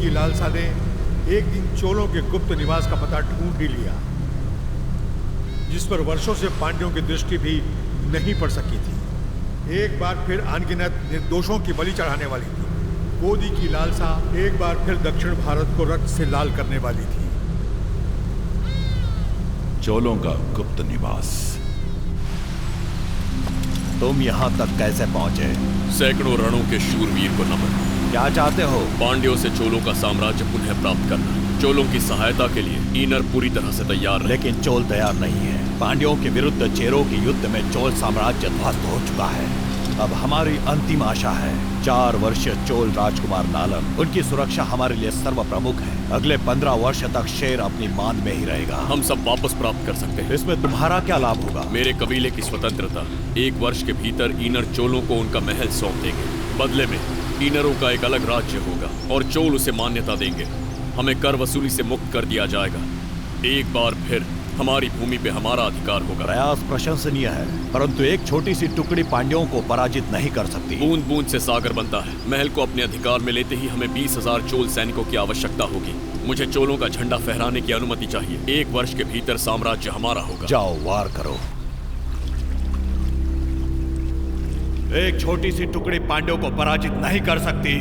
की लालसा ने एक दिन चोलों के गुप्त निवास का पता ढूंढ ही लिया, जिस पर वर्षों से पांड्यों की दृष्टि भी नहीं पड़ सकी थी। एक बार फिर अनगिनत निर्दोषों की बलि चढ़ाने वाली थी। गोदी की लालसा एक बार फिर दक्षिण भारत को रक्त से लाल करने वाली थी। चोलों का गुप्त निवास। तुम यहाँ तक कैसे पहुंचे? सैकड़ों रणों के शूरवीर को नमन। क्या चाहते हो? पांड्यों से चोलों का साम्राज्य पुनः प्राप्त करना। चोलों की सहायता के लिए ईनर पूरी तरह से तैयार है। लेकिन चोल तैयार नहीं है। पांड्यों के विरुद्ध चेरों के युद्ध में चोल साम्राज्य ध्वस्त हो चुका है। अब हमारी अंतिम आशा है 4 वर्षीय चोल राजकुमार नालन। उनकी सुरक्षा हमारे लिए सर्व प्रमुख है। अगले 15 वर्ष तक शेर अपनी मांद में ही रहेगा। हम सब वापस प्राप्त कर सकते हैं। इसमें तुम्हारा क्या लाभ होगा? मेरे कबीले की स्वतंत्रता। 1 वर्ष के भीतर ईनर चोलों को उनका महल सौंप देंगे। बदले में ईनरों का एक अलग राज्य होगा और चोल उसे मान्यता देंगे। हमें कर वसूली से मुक्त कर दिया जाएगा। एक बार फिर हमारी भूमि पे हमारा अधिकार होगा। प्रयास प्रशंसनीय है, परंतु एक छोटी सी टुकड़ी पांड्यों को पराजित नहीं कर सकती। बूंद बूंद से सागर बनता है। महल को अपने अधिकार में लेते ही हमें 20,000 चोल सैनिकों की आवश्यकता होगी। मुझे चोलों का झंडा फहराने की अनुमति चाहिए। 1 वर्ष के भीतर साम्राज्य हमारा होगा। जाओ, वार करो। एक छोटी सी टुकड़ी पांड्यों को पराजित नहीं कर सकती।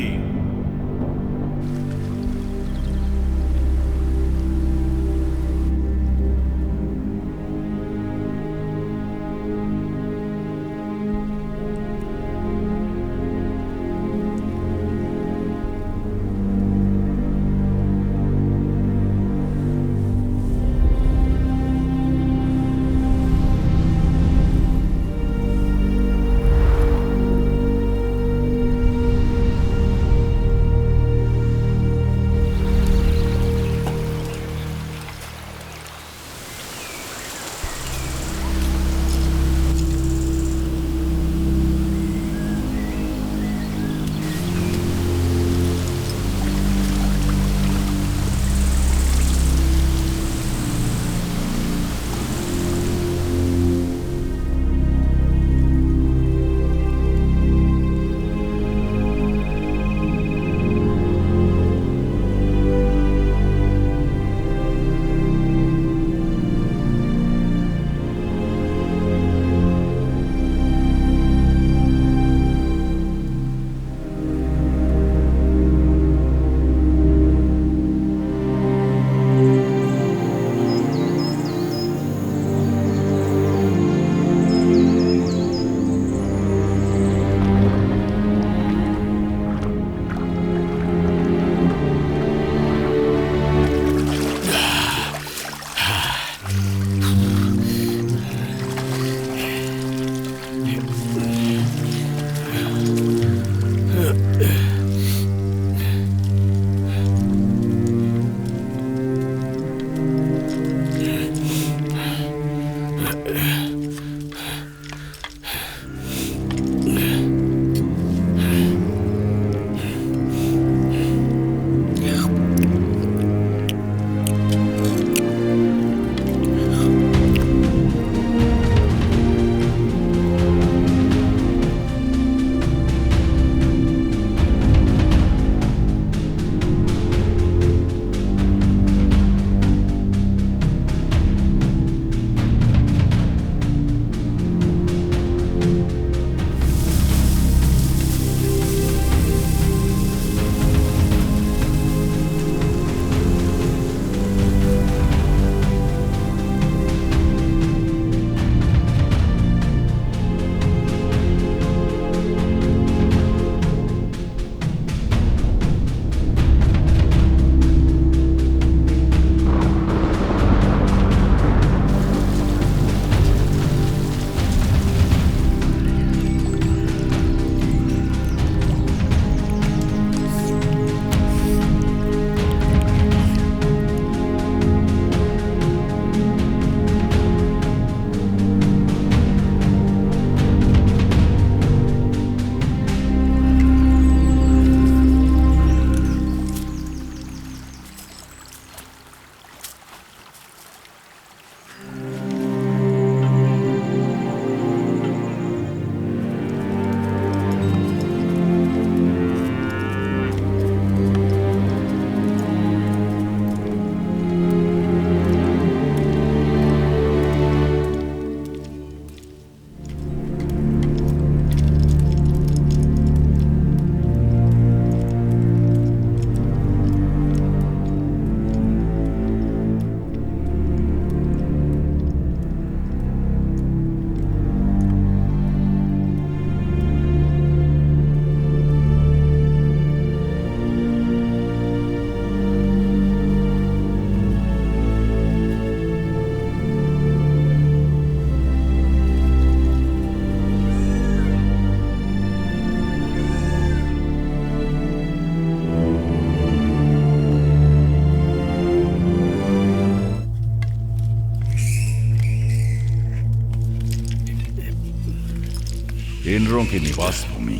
चोलों की निवास भूमि।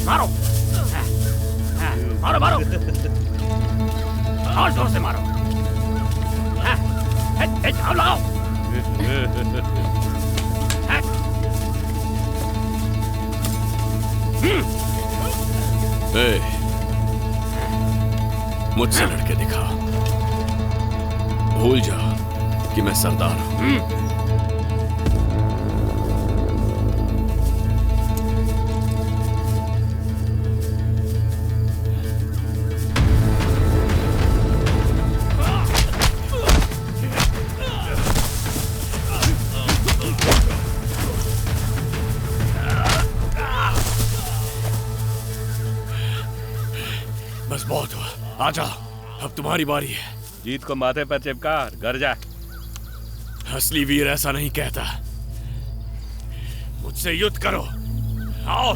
मारो मारो मारो और जोर से मारो। अब लगाओ। मुझसे लड़के दिखा, भूल जा कि मैं सरदार हूं। बस बहुत हुआ, आजा, अब तुम्हारी बारी है। जीत को माथे पर चिपका घर जा। असली वीर ऐसा नहीं कहता। मुझसे युद्ध करो, आओ।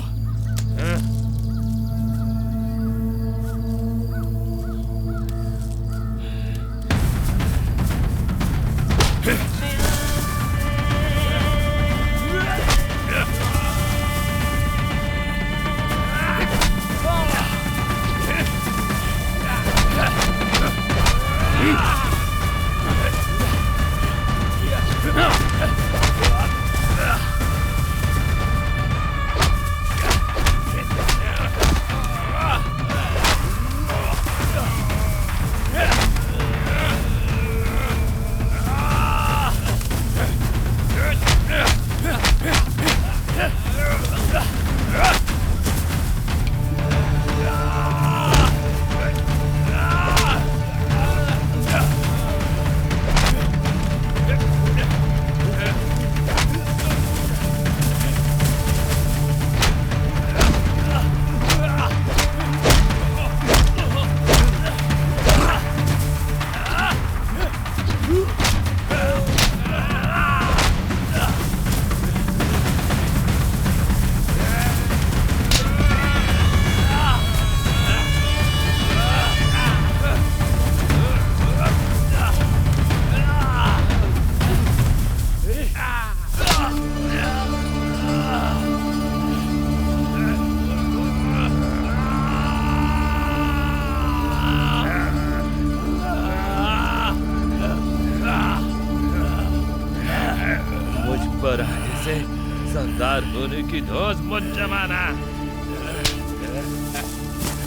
सरदार होने की धौंस मत जमाना।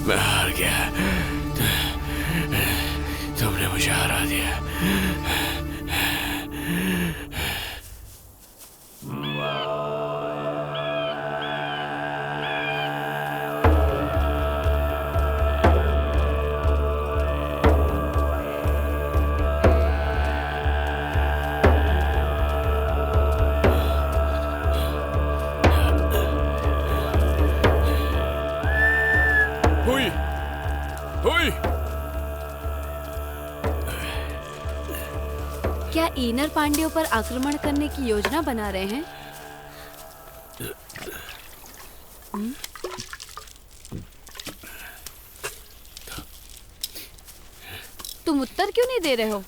मैं हार गया, तुमने मुझे हरा दिया। क्या ईनर पांड्यों पर आक्रमण करने की योजना बना रहे हैं? तुम उत्तर क्यों नहीं दे रहे हो?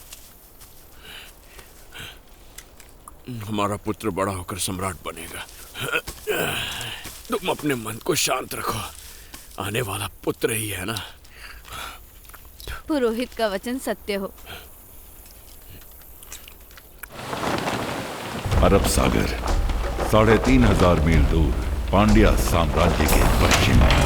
हमारा पुत्र बड़ा होकर सम्राट बनेगा। तुम अपने मन को शांत रखो, आने वाला पुत्र ही है ना। पुरोहित का वचन सत्य हो। अरब सागर 3,500 मील दूर पांड्या साम्राज्य के पश्चिम में।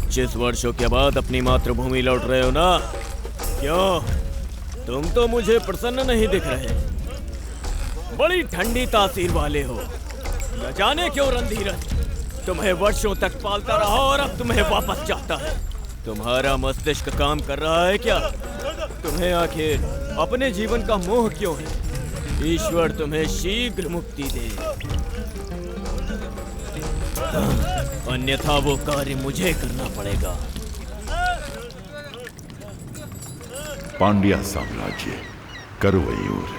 पच्चीस वर्षों के बाद अपनी मातृभूमि लौट रहे हो ना? क्यों, तुम तो मुझे प्रसन्न नहीं दिख रहे। बड़ी ठंडी तासीर वाले हो। न जाने क्यों रणधीरन तुम्हें वर्षों तक पालता रहा और अब तुम्हें वापस चाहता है। तुम्हारा मस्तिष्क काम कर रहा है क्या? तुम्हें आखिर अपने जीवन का मोह क्यों है? ईश्वर तुम्हें शीघ्र मुक्ति दे, अन्यथा वो कार्य मुझे करना पड़ेगा। पांड्या साम्राज्य, करवयूर।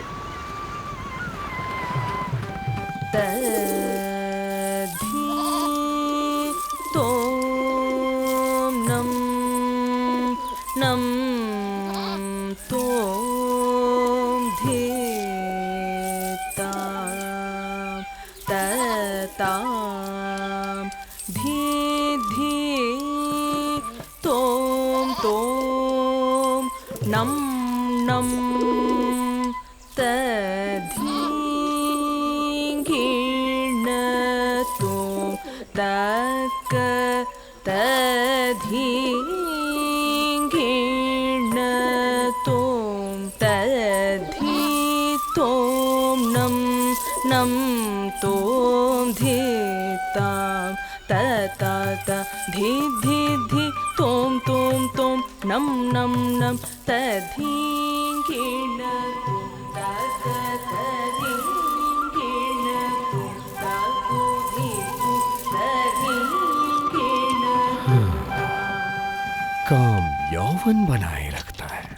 काम यौवन बनाए रखता है।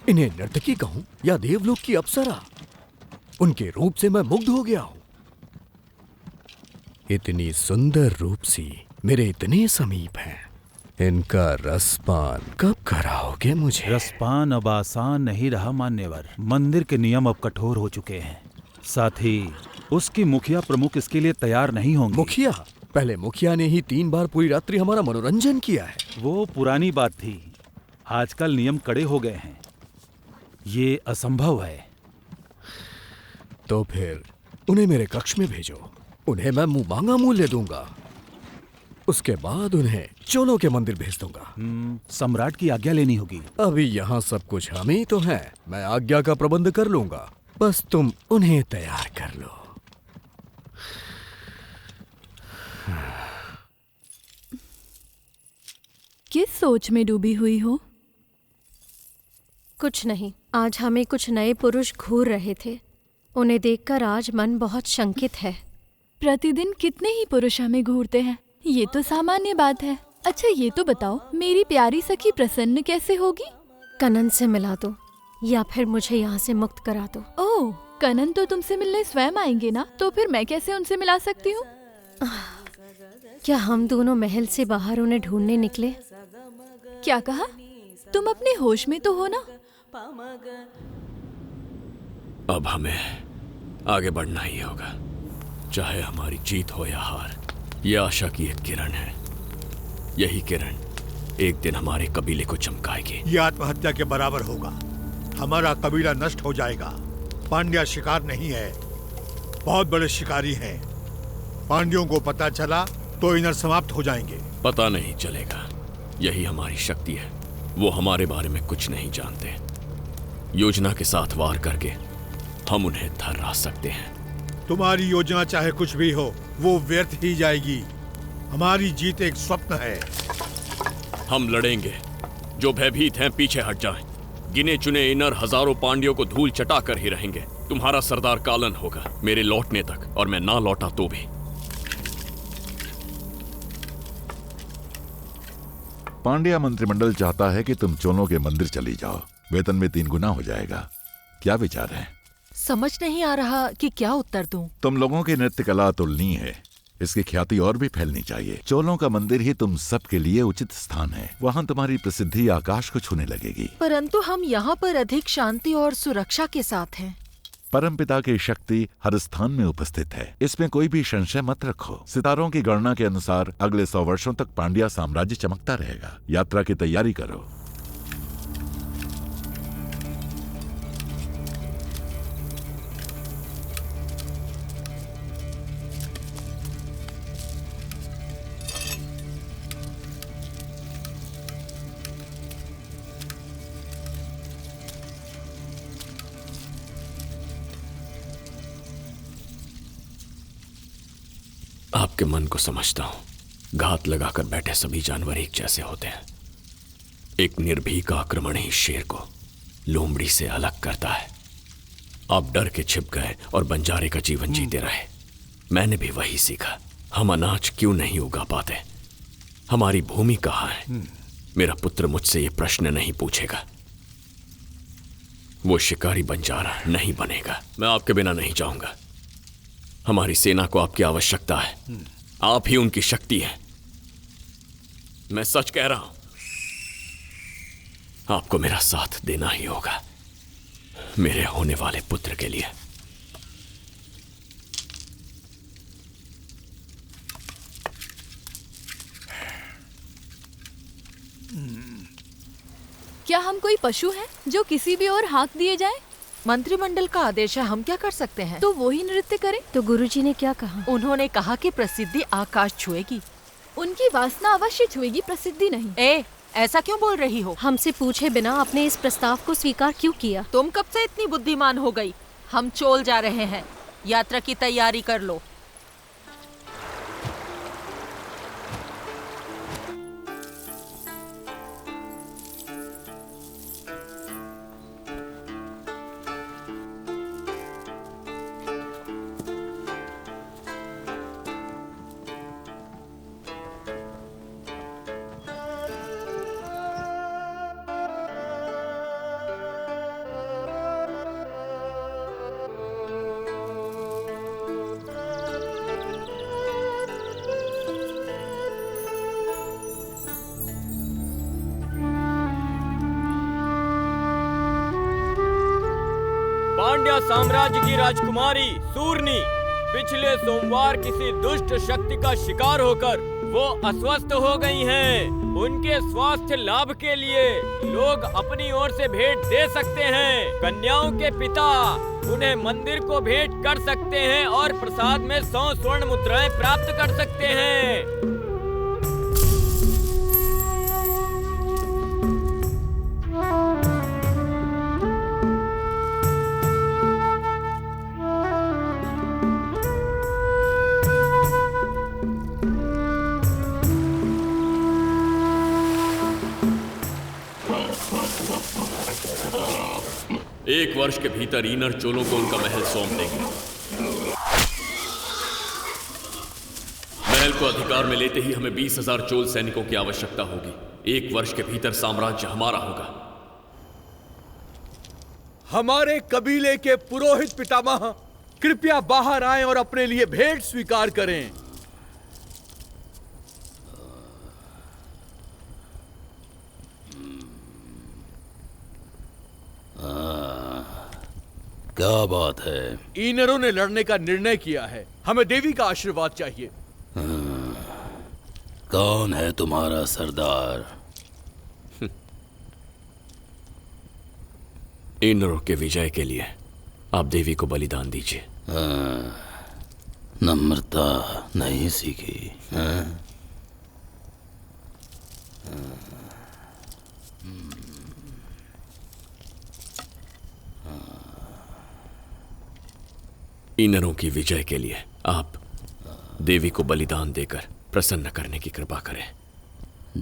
इन्हें नर्तकी कहूं या देवलोक की अप्सरा, उनके रूप से मैं मुग्ध हो गया हूं। इतनी सुंदर रूपसी मेरे इतने समीप है, इनका रसपान कब कराओगे मुझे? रसपान अब आसान नहीं रहा मान्यवर। मंदिर के नियम अब कठोर हो चुके हैं। साथ ही उसकी मुखिया प्रमुख इसके लिए तैयार नहीं होंगे। मुखिया? पहले मुखिया ने ही 3 बार पूरी रात्रि हमारा मनोरंजन किया है। वो पुरानी बात थी, आजकल नियम कड़े हो गए हैं। ये असंभव है। तो फिर उन्हें मेरे कक्ष में भेजो, उन्हें मैं मुंह मांगा मूल्य दूंगा। उसके बाद उन्हें चोलों के मंदिर भेज दूंगा। सम्राट की आज्ञा लेनी होगी। अभी यहाँ सब कुछ हम ही तो हैं। मैं आज्ञा का प्रबंध कर लूंगा, बस तुम उन्हें तैयार कर लो। किस सोच में डूबी हुई हो? कुछ नहीं, आज हमें कुछ नए पुरुष घूर रहे थे। उन्हें देखकर आज मन बहुत शंकित है। प्रतिदिन कितने ही पुरुष हमें घूरते हैं, ये तो सामान्य बात है। अच्छा ये तो बताओ, मेरी प्यारी सखी प्रसन्न कैसे होगी? कनन से मिला दो या फिर मुझे यहाँ से मुक्त करा दो। ओह, कनन तो तुमसे मिलने स्वयं आएंगे ना, तो फिर मैं कैसे उनसे मिला सकती हूँ? क्या हम दोनों महल से बाहर उन्हें ढूंढने निकले? क्या कहा? तुम अपने होश में तो हो ना? अब हमें आगे बढ़ना ही होगा, चाहे हमारी जीत हो या हार। यह आशा की एक किरण है। यही किरण एक दिन हमारे कबीले को चमकाएगी। यह आत्महत्या के बराबर होगा। हमारा कबीला नष्ट हो जाएगा। पांड्या शिकार नहीं है, बहुत बड़े शिकारी हैं। पांड्यों को पता चला तो इनर समाप्त हो जाएंगे। पता नहीं चलेगा, यही हमारी शक्ति है। वो हमारे बारे में कुछ नहीं जानते। योजना के साथ वार करके हम उन्हें थर्रा सकते हैं। तुम्हारी योजना चाहे कुछ भी हो, वो व्यर्थ ही जाएगी। हमारी जीत एक स्वप्न है। हम लड़ेंगे। जो भयभीत हैं पीछे हट जाएं। गिने चुने इनर हजारों पांड्यों को धूल चटा कर ही रहेंगे। तुम्हारा सरदार कालन होगा मेरे लौटने तक, और मैं ना लौटा तो भी। पांड्या मंत्रिमंडल चाहता है कि तुम चोलों के मंदिर चली जाओ। वेतन में 3 गुना हो जाएगा। क्या विचार है? समझ नहीं आ रहा कि क्या उत्तर दूं। तुम लोगों की नृत्य कला अतुलनीय है। इसकी ख्याति और भी फैलनी चाहिए। चोलों का मंदिर ही तुम सबके लिए उचित स्थान है। वहाँ तुम्हारी प्रसिद्धि आकाश को छूने लगेगी। परंतु हम यहाँ पर अधिक शांति और सुरक्षा के साथ हैं। परमपिता की शक्ति हर स्थान में उपस्थित है, इसमें कोई भी संशय मत रखो। सितारों की गणना के अनुसार अगले 100 वर्षों तक पांड्या साम्राज्य चमकता रहेगा। यात्रा की तैयारी करो। आपके मन को समझता हूं। घात लगाकर बैठे सभी जानवर एक जैसे होते हैं। एक निर्भीक आक्रमण ही शेर को लोमड़ी से अलग करता है। आप डर के छिप गए और बंजारे का जीवन जीते रहे। मैंने भी वही सीखा। हम अनाज क्यों नहीं उगा पाते? हमारी भूमि कहाँ है? मेरा पुत्र मुझसे ये प्रश्न नहीं पूछेगा। वो शिकारी बंजारा नहीं बनेगा। मैं आपके बिना नहीं जाऊंगा। हमारी सेना को आपकी आवश्यकता है। आप ही उनकी शक्ति है। मैं सच कह रहा हूं। आपको मेरा साथ देना ही होगा, मेरे होने वाले पुत्र के लिए। क्या हम कोई पशु हैं जो किसी भी ओर हाँक दिए जाएं? मंत्रिमंडल का आदेश है, हम क्या कर सकते हैं? तो वो ही नृत्य करें। तो गुरुजी ने क्या कहा? उन्होंने कहा कि प्रसिद्धि आकाश छुएगी। उनकी वासना अवश्य छुएगी, प्रसिद्धि नहीं। ऐसा क्यों बोल रही हो? हमसे पूछे बिना आपने इस प्रस्ताव को स्वीकार क्यों किया? तुम कब से इतनी बुद्धिमान हो गई? हम चोल जा रहे हैं, यात्रा की तैयारी कर लो। पांड्या साम्राज्य की राजकुमारी सूर्णी पिछले सोमवार किसी दुष्ट शक्ति का शिकार होकर वो अस्वस्थ हो गई हैं। उनके स्वास्थ्य लाभ के लिए लोग अपनी ओर से भेंट दे सकते हैं। कन्याओं के पिता उन्हें मंदिर को भेंट कर सकते हैं और प्रसाद में 100 स्वर्ण मुद्राएं प्राप्त कर सकते हैं। एक वर्ष के भीतर ईनर चोलों को उनका महल सौंप देंगे। महल को अधिकार में लेते ही हमें 20,000 चोल सैनिकों की आवश्यकता होगी। एक वर्ष के भीतर साम्राज्य हमारा होगा। हमारे कबीले के पुरोहित पितामह कृपया बाहर आएं और अपने लिए भेंट स्वीकार करें। क्या बात है? ईनरों ने लड़ने का निर्णय किया है। हमें देवी का आशीर्वाद चाहिए। कौन है तुम्हारा सरदार? ईनरों के विजय के लिए आप देवी को बलिदान दीजिए। नम्रता नहीं सीखी? ईनरों की विजय के लिए आप देवी को बलिदान देकर प्रसन्न करने की कृपा करें।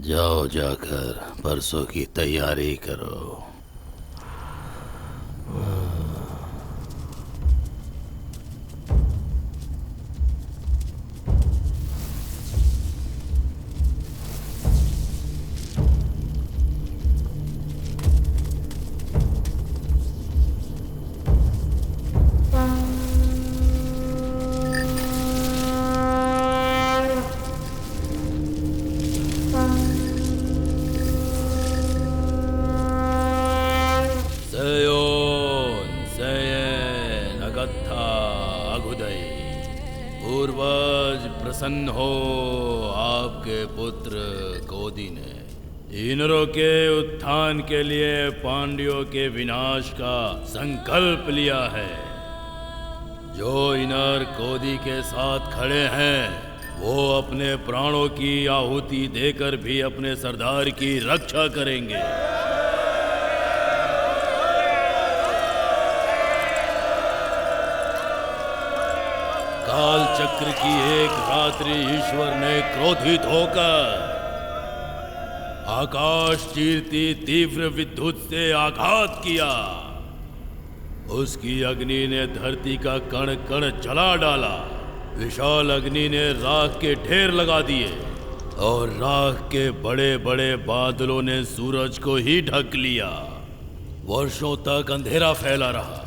जाओ, जाकर परसों की तैयारी करो। प्रसन्न हो, आपके पुत्र कोदी ने ईनरों के उत्थान के लिए पांड्यों के विनाश का संकल्प लिया है। जो ईनर कोदी के साथ खड़े हैं वो अपने प्राणों की आहुति देकर भी अपने सरदार की रक्षा करेंगे। काल चक्र की एक रात्रि ईश्वर ने क्रोधित होकर आकाश चीरती तीव्र विद्युत से आघात किया। उसकी अग्नि ने धरती का कण कण जला डाला। विशाल अग्नि ने राख के ढेर लगा दिए और राख के बड़े बड़े बादलों ने सूरज को ही ढक लिया। वर्षों तक अंधेरा फैला रहा।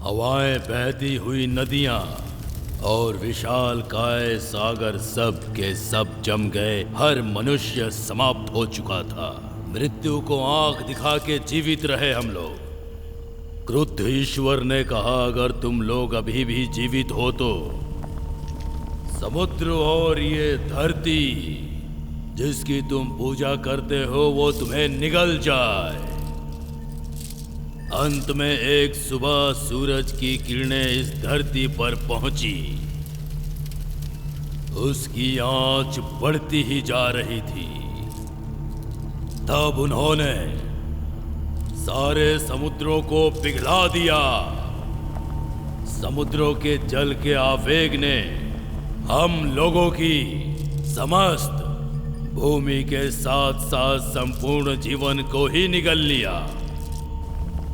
हवाएं बहती हुई नदियां और विशाल काय सागर सब के सब जम गए। हर मनुष्य समाप्त हो चुका था। मृत्यु को आंख दिखा के जीवित रहे हम लोग। क्रुद्ध ईश्वर ने कहा, अगर तुम लोग अभी भी जीवित हो तो समुद्र और ये धरती जिसकी तुम पूजा करते हो वो तुम्हें निगल जाए। अंत में एक सुबह सूरज की किरणें इस धरती पर पहुंची। उसकी आंच बढ़ती ही जा रही थी। तब उन्होंने सारे समुद्रों को पिघला दिया। समुद्रों के जल के आवेग ने हम लोगों की समस्त भूमि के साथ साथ संपूर्ण जीवन को ही निगल लिया।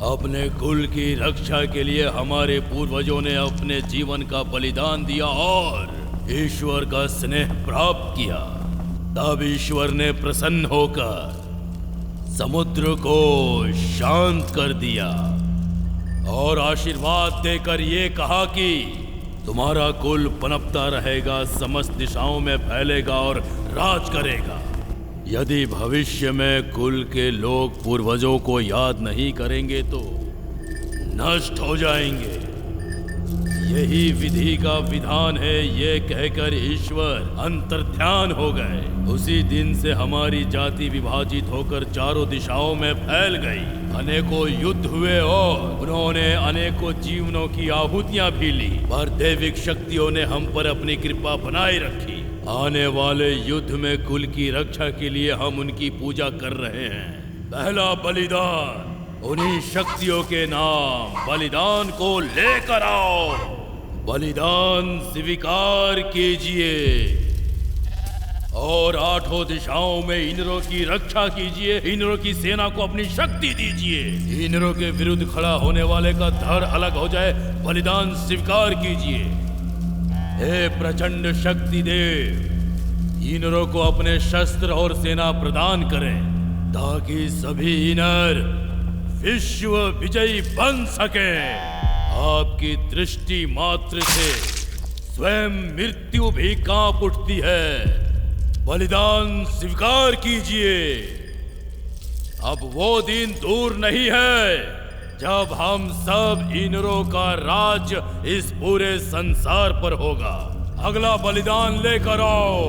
अपने कुल की रक्षा के लिए हमारे पूर्वजों ने अपने जीवन का बलिदान दिया और ईश्वर का स्नेह प्राप्त किया। तब ईश्वर ने प्रसन्न होकर समुद्र को शांत कर दिया और आशीर्वाद देकर ये कहा कि तुम्हारा कुल पनपता रहेगा, समस्त दिशाओं में फैलेगा और राज करेगा। यदि भविष्य में कुल के लोग पूर्वजों को याद नहीं करेंगे तो नष्ट हो जाएंगे। यही विधि का विधान है। ये कहकर ईश्वर अंतर्ध्यान हो गए। उसी दिन से हमारी जाति विभाजित होकर चारों दिशाओं में फैल गई। अनेकों युद्ध हुए और उन्होंने अनेकों जीवनों की आहुतियां भी ली, पर दैविक शक्तियों ने हम पर अपनी कृपा बनाए रखी। आने वाले युद्ध में कुल की रक्षा के लिए हम उनकी पूजा कर रहे हैं। पहला बलिदान उन्हीं शक्तियों के नाम बलिदान को लेकर आओ। बलिदान स्वीकार कीजिए और आठों दिशाओं में इंद्रों की रक्षा कीजिए। इंद्रों की सेना को अपनी शक्ति दीजिए। इंद्रों के विरुद्ध खड़ा होने वाले का धड़ अलग हो जाए। बलिदान स्वीकार कीजिए। हे प्रचंड शक्ति देव, इंद्रों को अपने शस्त्र और सेना प्रदान करें ताकि सभी इंद्र विश्व विजयी बन सके। आपकी दृष्टि मात्र से स्वयं मृत्यु भी कांप उठती है। बलिदान स्वीकार कीजिए। अब वो दिन दूर नहीं है जब हम सब इंद्रों का राज्य इस पूरे संसार पर होगा। अगला बलिदान लेकर आओ।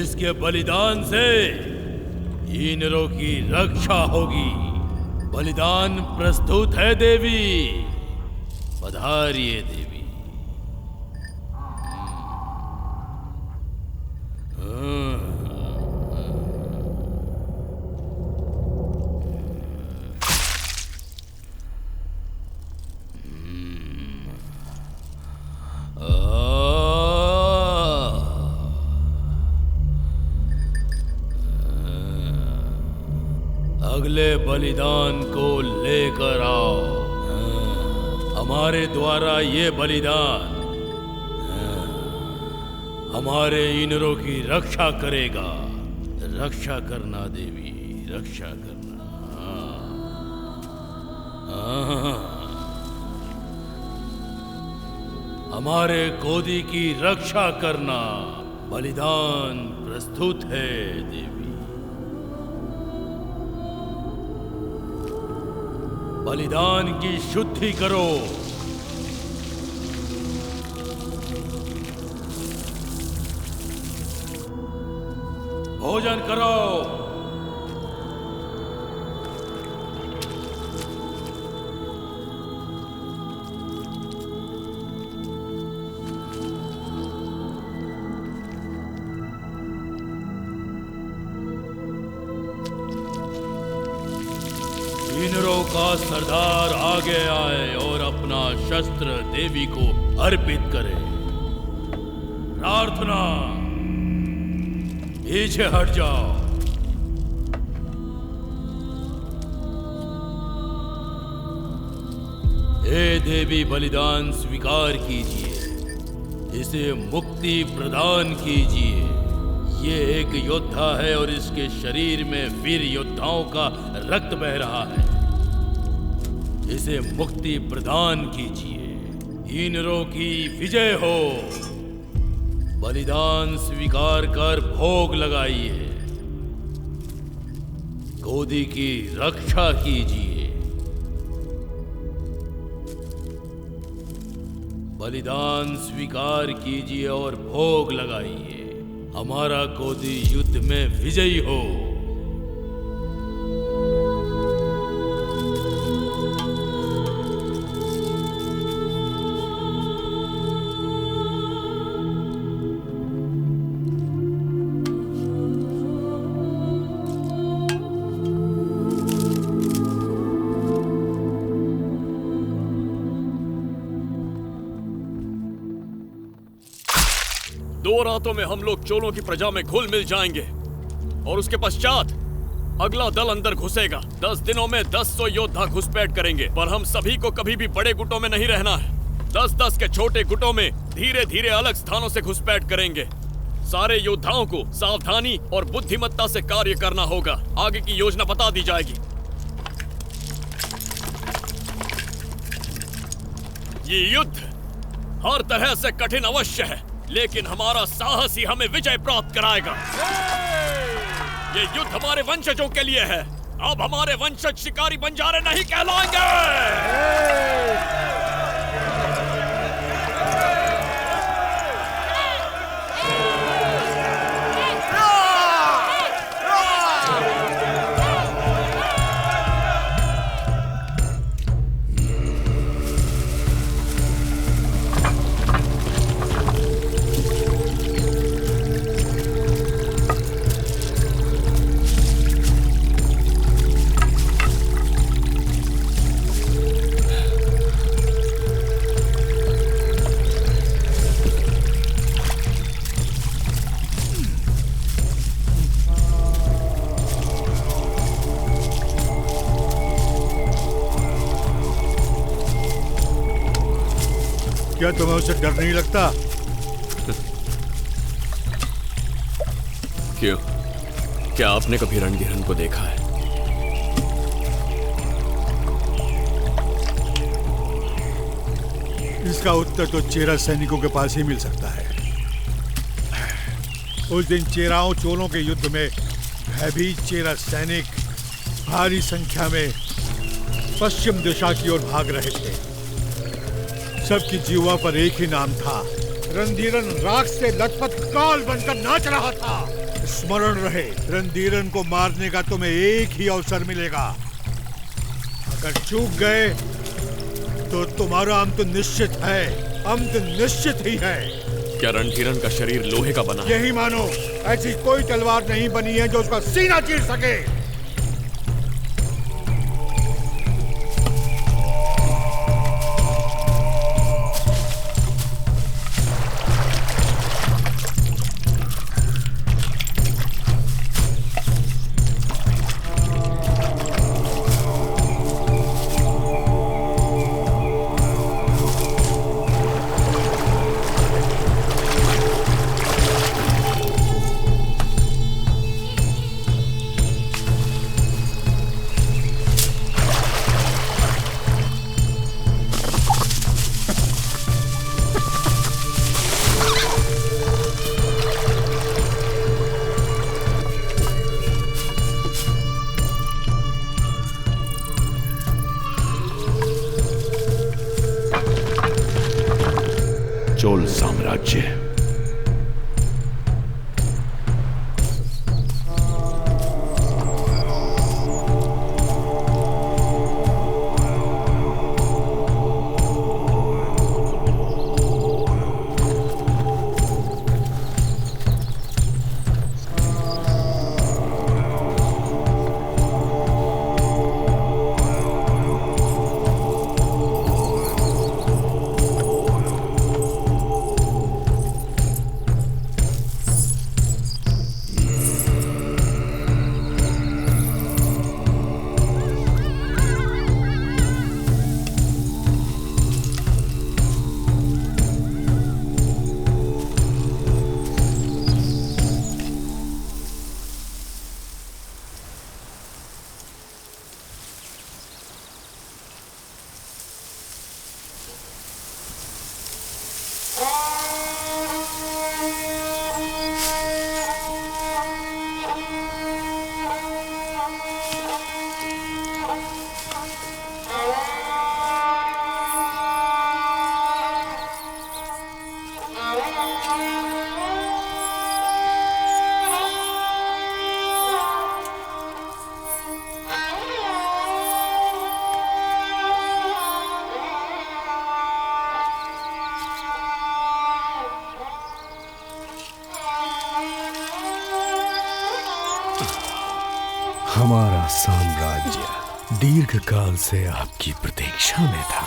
इसके बलिदान से इंद्रों की रक्षा होगी। बलिदान प्रस्तुत है देवी। पधारिए देवी। अगले बलिदान को लेकर आओ। हमारे द्वारा ये बलिदान हमारे इंद्रों की रक्षा करेगा। रक्षा करना देवी, रक्षा करना। हमारे गोदी की रक्षा करना। बलिदान प्रस्तुत है देवी। बलिदान की शुद्धि करो। भोजन करो। किन्नरों का सरदार आगे आए और अपना शस्त्र देवी को अर्पित करे। प्रार्थना, पीछे हट जाओ। हे देवी, बलिदान स्वीकार कीजिए, इसे मुक्ति प्रदान कीजिए। ये एक योद्धा है और इसके शरीर में वीर योद्धाओं का रक्त बह रहा है। इसे मुक्ति प्रदान कीजिए। ईनरों की विजय हो। बलिदान स्वीकार कर भोग लगाइए। गोदी की रक्षा कीजिए। बलिदान स्वीकार कीजिए और भोग लगाइए। हमारा गोदी युद्ध में विजयी हो। दो रातों में हम लोग चोलों की प्रजा में घुल मिल जाएंगे और उसके पश्चात अगला दल अंदर घुसेगा। 10 दिनों में 10 योद्धा घुसपैठ करेंगे, पर हम सभी को कभी भी बड़े गुटों में नहीं रहना है। 10-10 के छोटे गुटों में धीरे धीरे अलग स्थानों से घुसपैठ करेंगे। सारे योद्धाओं को सावधानी और बुद्धिमत्ता से कार्य करना होगा। आगे की योजना बता दी जाएगी। ये युद्ध हर तरह से कठिन अवश्य है, लेकिन हमारा साहस ही हमें विजय प्राप्त कराएगा। ये युद्ध हमारे वंशजों के लिए है। अब हमारे वंशज शिकारी बंजारे नहीं कहलाएंगे। क्या तुम्हें उसे डर नहीं लगता? क्यों? क्या आपने कभी रणधीरन को देखा है? इसका उत्तर तो चेरा सैनिकों के पास ही मिल सकता है। उस दिन चेराओं चोलों के युद्ध में भयभीत चेरा सैनिक भारी संख्या में पश्चिम दिशा की ओर भाग रहे थे। सबकी जीवा पर एक ही नाम था, रणधीरन राख से लथपथ काल बनकर नाच रहा था। स्मरण रहे, रणधीरन को मारने का तुम्हें एक ही अवसर मिलेगा। अगर चूक गए तो तुम्हारा अंत निश्चित है। अंत निश्चित ही है। क्या रणधीरन का शरीर लोहे का बना है? यही मानो। ऐसी कोई तलवार नहीं बनी है जो उसका सीना चीर सके। चोल साम्राज्य। हमारा साम्राज्य दीर्घ काल से आपकी प्रतीक्षा में था।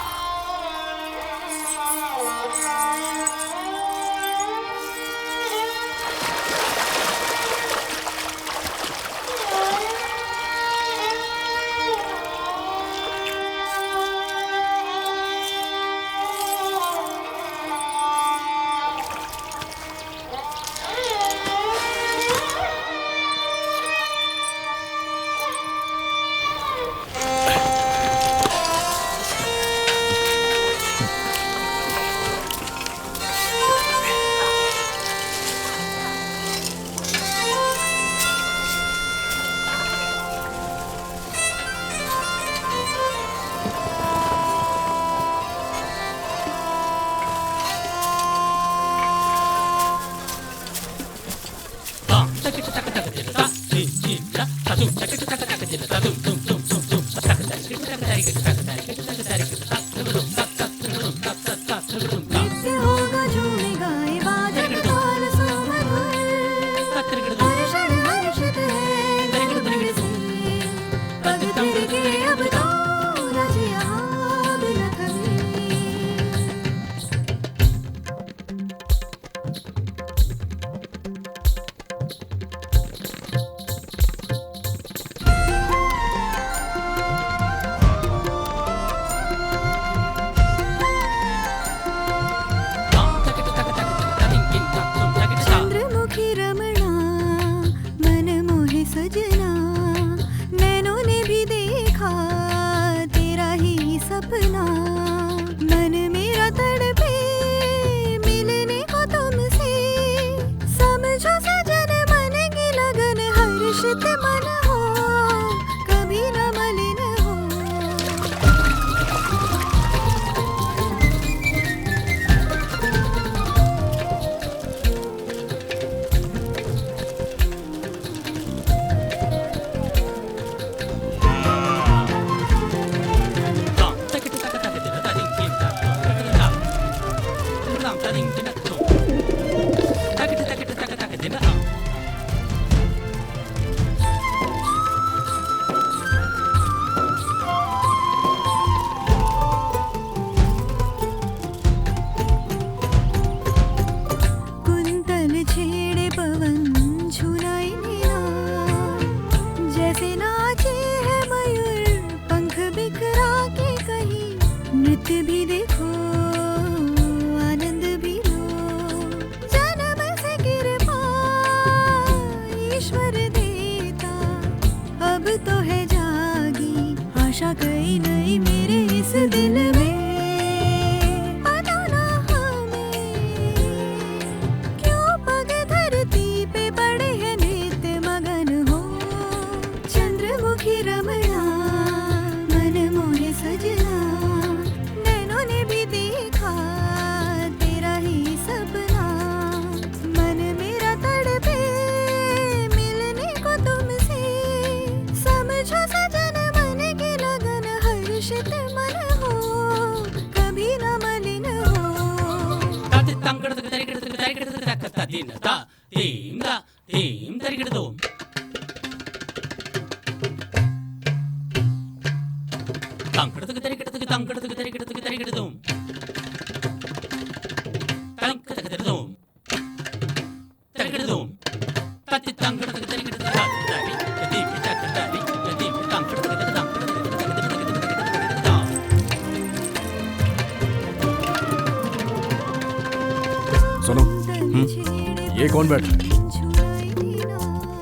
ये कौन बैठा है?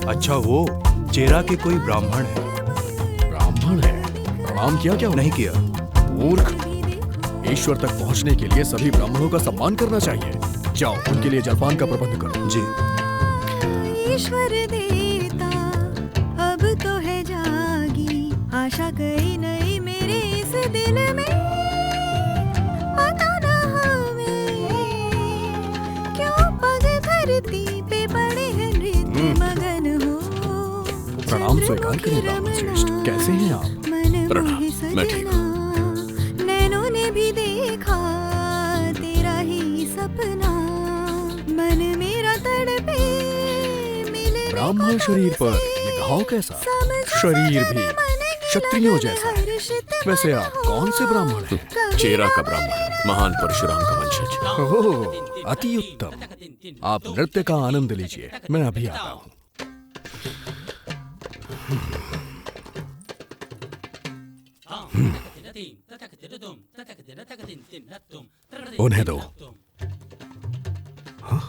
अच्छा, वो चेरा के कोई ब्राह्मण है। ब्राह्मण है? प्रणाम किया क्या? नहीं किया। मूर्ख! ईश्वर तक पहुंचने के लिए सभी ब्राह्मणों का सम्मान करना चाहिए। जाओ, उनके लिए जलपान का प्रबंध करो। जी। ईश्वर देता अब तो है जागी, आशा कहीं नहीं मेरे इस दिल में। पता ना हमें क्यों पग धरती पे पड़े हैं नृत्य मगन हो। प्रणाम स्वीकार करें ब्राह्मण श्रेष्ठ। कैसे हैं आप? प्रणाम, मैं ठीक हूँ। नैनों ने भी देखा तेरा ही सपना, मन मेरा तड़पे। ब्राह्मण शरीर पर ये स्वभाव कैसा? शरीर भी क्षत्रियों जैसा है। वैसे आप कौन से ब्राह्मण हैं? चेरा का ब्राह्मण, महान परशुराम का वंशज। ओह, अति उत्तम। आप नृत्य का आनंद लीजिए, मैं अभी आता हूँ। उन्हें दो। हाँ?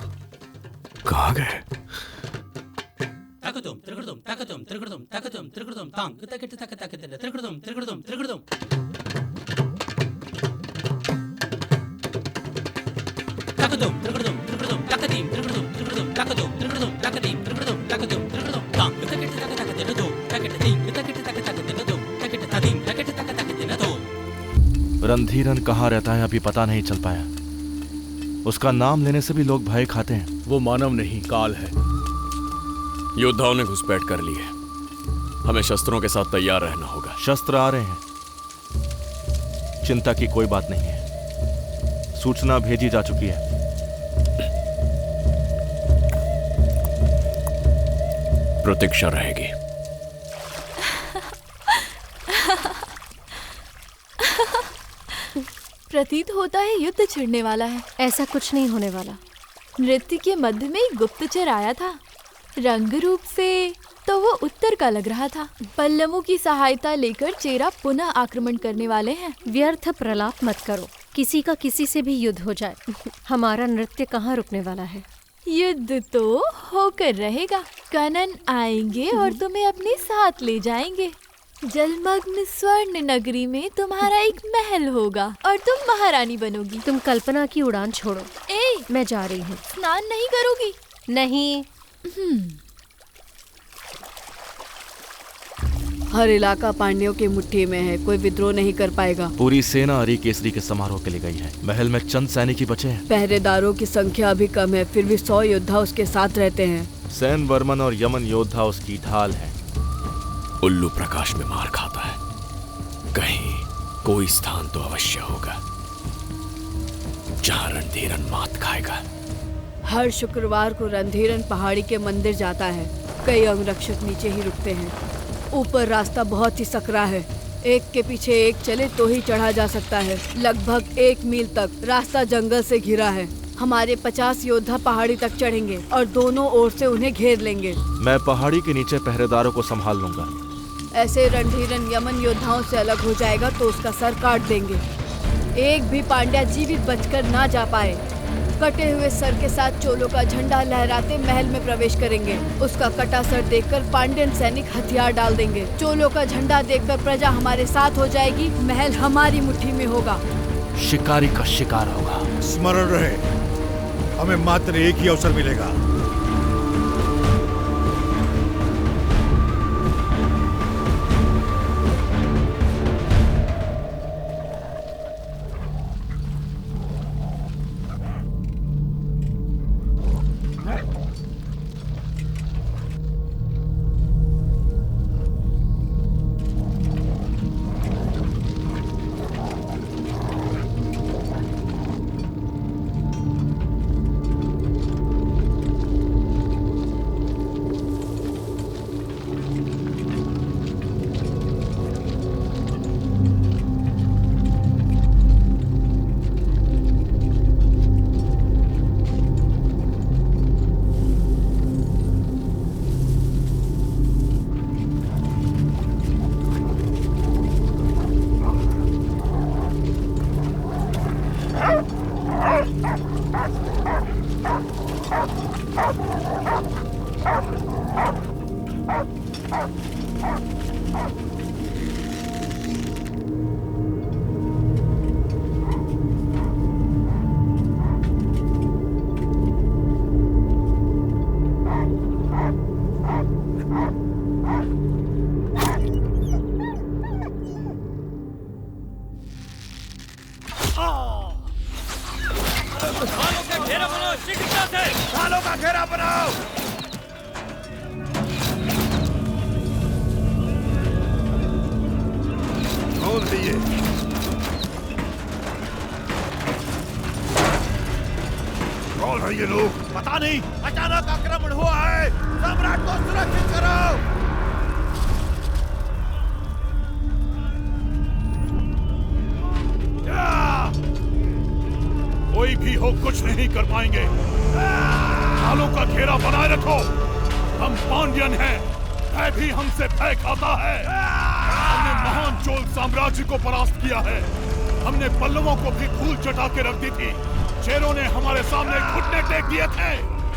कहाँ गए? रणधीरन कहाँ रहता है अभी पता नहीं चल पाया। उसका नाम लेने से भी लोग भय खाते हैं। वो मानव नहीं, काल है। योद्धाओं ने घुसपैठ कर ली है। हमें शस्त्रों के साथ तैयार रहना होगा। शस्त्र आ रहे हैं, चिंता की कोई बात नहीं है। सूचना भेजी जा चुकी है। प्रतीक्षा रहेगी। प्रतीत होता है युद्ध छिड़ने वाला है। ऐसा कुछ नहीं होने वाला। नृत्य के मध्य में एक गुप्तचर आया था। रंग रूप से तो वो उत्तर का लग रहा था। पल्लवों की सहायता लेकर चेरा पुनः आक्रमण करने वाले हैं। व्यर्थ प्रलाप मत करो, किसी का किसी से भी युद्ध हो जाए, हमारा नृत्य कहाँ रुकने वाला है। युद्ध तो होकर रहेगा। कनन आएंगे और तुम्हें अपने साथ ले जाएंगे। जलमग्न स्वर्ण नगरी में तुम्हारा एक महल होगा और तुम महारानी बनोगी। तुम कल्पना की उड़ान छोड़ो। मैं जा रही हूँ। स्नान नहीं करोगी? नहीं। हर इलाका पांड्यों की मुट्ठी में है, कोई विद्रोह नहीं कर पाएगा। पूरी सेना हरी केसरी के समारोह के लिए गई है। महल में चंद सैनिक ही बचे हैं। पहरेदारों की संख्या अभी कम है, फिर भी 100 योद्धा उसके साथ रहते हैं। सैन वर्मन और यमन योद्धा उसकी ढाल है। उल्लू प्रकाश में मार खाता है, कहीं कोई स्थान तो अवश्य होगा जहां रणधीरन मात खाएगा। हर शुक्रवार को रणधीरन पहाड़ी के मंदिर जाता है। कई अंगरक्षक नीचे ही रुकते हैं। ऊपर रास्ता बहुत ही सकरा है, एक के पीछे एक चले तो ही चढ़ा जा सकता है। लगभग 1 मील तक रास्ता जंगल से घिरा है। हमारे 50 योद्धा पहाड़ी तक चढ़ेंगे और दोनों ओर से उन्हें घेर लेंगे। मैं पहाड़ी के नीचे पहरेदारों को संभाल लूंगा। ऐसे रणधीरन यमन योद्धाओं से अलग हो जाएगा तो उसका सर काट देंगे। एक भी पांड्या जीवित बचकर ना जा पाए। कटे हुए सर के साथ चोलों का झंडा लहराते महल में प्रवेश करेंगे। उसका कटा सर देखकर पांड्यन सैनिक हथियार डाल देंगे। चोलों का झंडा देखकर प्रजा हमारे साथ हो जाएगी। महल हमारी मुट्ठी में होगा। शिकारी का शिकार होगा। स्मरण रहे, हमें मात्र एक ही अवसर मिलेगा। कौन है ये लोग? पता नहीं, अचानक आक्रमण हुआ है। सम्राट को सुरक्षित करो। कुछ नहीं कर पाएंगे। ढालों का घेरा बनाए रखो। हम पांड्यन हैं, भय भी हमसे भय खाता है। हमने महान चोल साम्राज्य को परास्त किया है। हमने पल्लवों को भी धूल चटा के रख दी थी। शेरों ने हमारे सामने घुटने टेक दिए थे।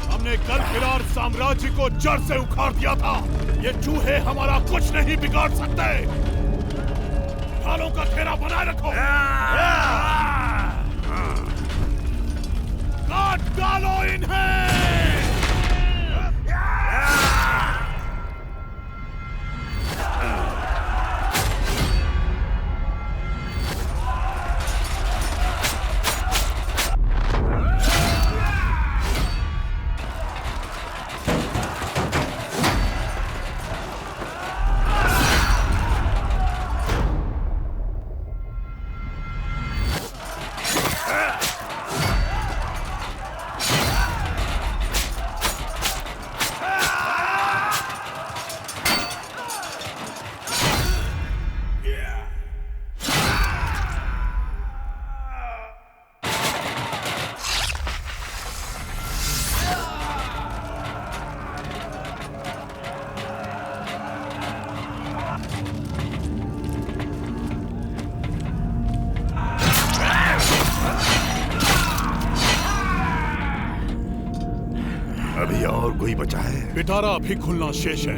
हमने गलफिरार साम्राज्य को जड़ से उखाड़ दिया था। ये चूहे हमारा कुछ नहीं बिगाड़ सकते। ढालों का घेरा बनाए रखो। काट डालो इन्हें। अभी और कोई बचा है? पिटारा अभी खुलना शेष है।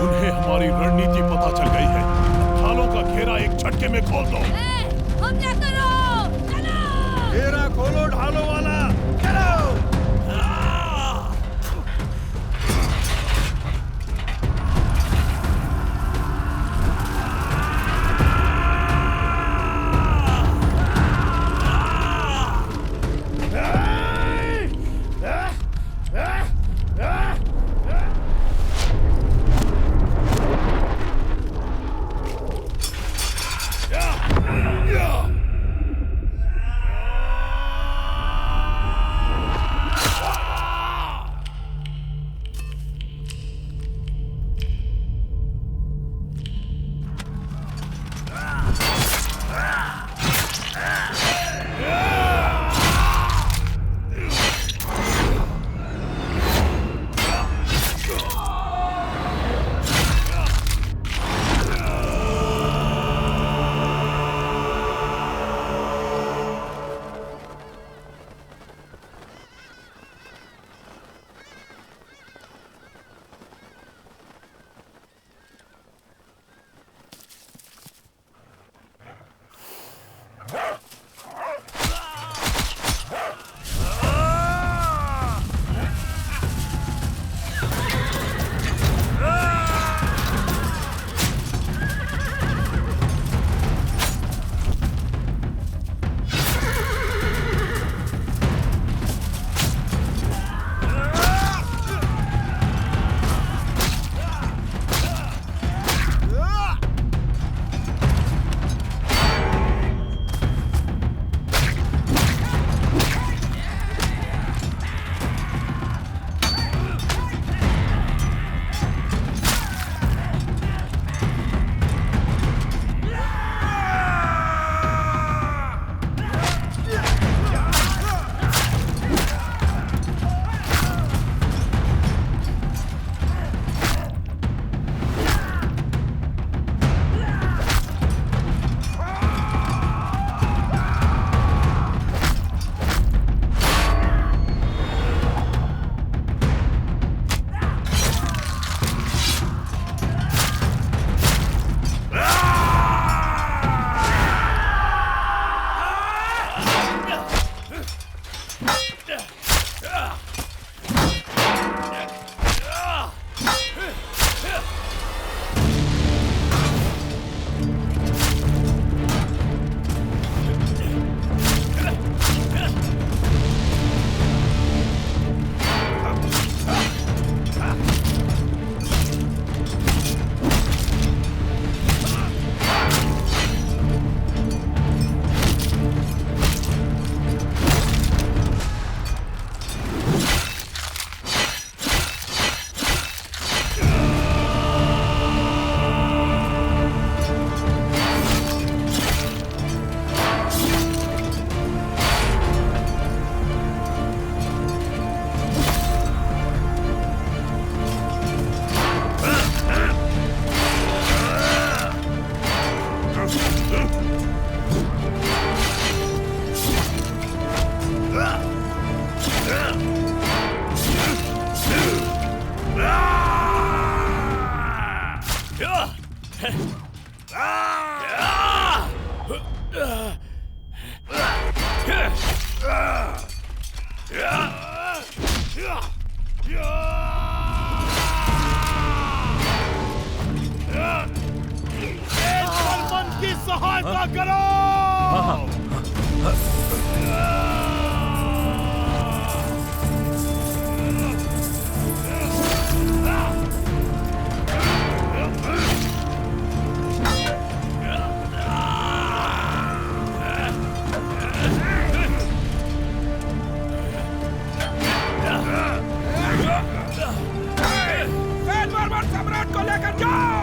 उन्हें हमारी रणनीति पता चल गई है। ढालों का घेरा एक झटके में खोल दो। हमला करो, चलो। घेरा खोलो ढालों वाला, चलो। की सहायता करो। सम्राट को लेकर जाओ।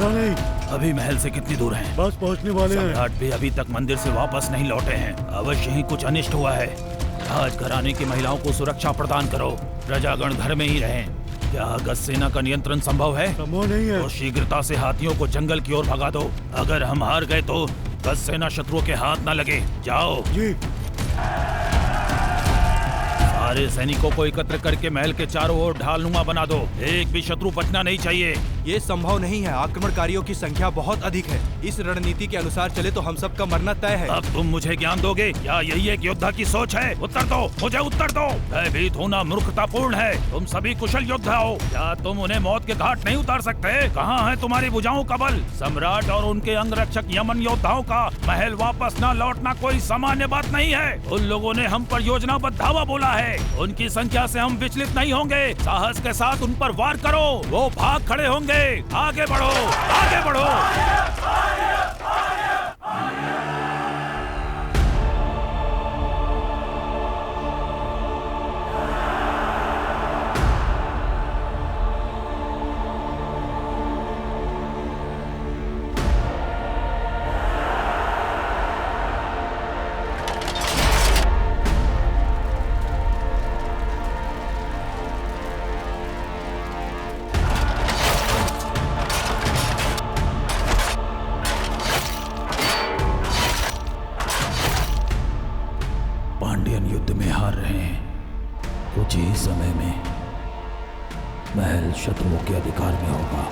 पता नहीं। अभी महल से कितनी दूर हैं? बस पहुंचने वाले हैं। सम्राट भी अभी तक मंदिर से वापस नहीं लौटे हैं। अवश्य ही कुछ अनिष्ट हुआ है। राजघराने की महिलाओं को सुरक्षा प्रदान करो। प्रजागण घर में ही रहें। क्या अगस्त सेना का नियंत्रण संभव है? संभव नहीं है। तो शीघ्रता से हाथियों को जंगल की ओर भगा दो। अगर हम हार गए तो अगस्त सेना शत्रुओं के हाथ न लगे। जाओ जी। सारे सैनिकों को एकत्र करके महल के चारों ओर ढालनुमा बना दो। एक भी शत्रु बचना नहीं चाहिए। ये संभव नहीं है। आक्रमणकारियों की संख्या बहुत अधिक है। इस रणनीति के अनुसार चले तो हम सब का मरना तय है। अब तुम मुझे ज्ञान दोगे या यही एक योद्धा की सोच है? उत्तर दो, मुझे उत्तर दो। भयभीत होना मूर्खतापूर्ण है। तुम सभी कुशल योद्धा हो। क्या तुम उन्हें मौत के घाट नहीं उतार सकते? कहाँ है तुम्हारी भुजाओं का बल? सम्राट और उनके अंगरक्षक यमन योद्धाओं का महल वापस न लौटना कोई सामान्य बात नहीं है। उन लोगों ने हम पर योजनाबद्ध धावा बोला है। उनकी संख्या से हम विचलित नहीं होंगे। साहस के साथ उन पर वार करो। वो भाग खड़े होंगे। आगे बढ़ो, आगे बढ़ो। पांड्यन युद्ध में हार रहे हैं। कुछ ही समय में महल शत्रुओं के अधिकार में होगा।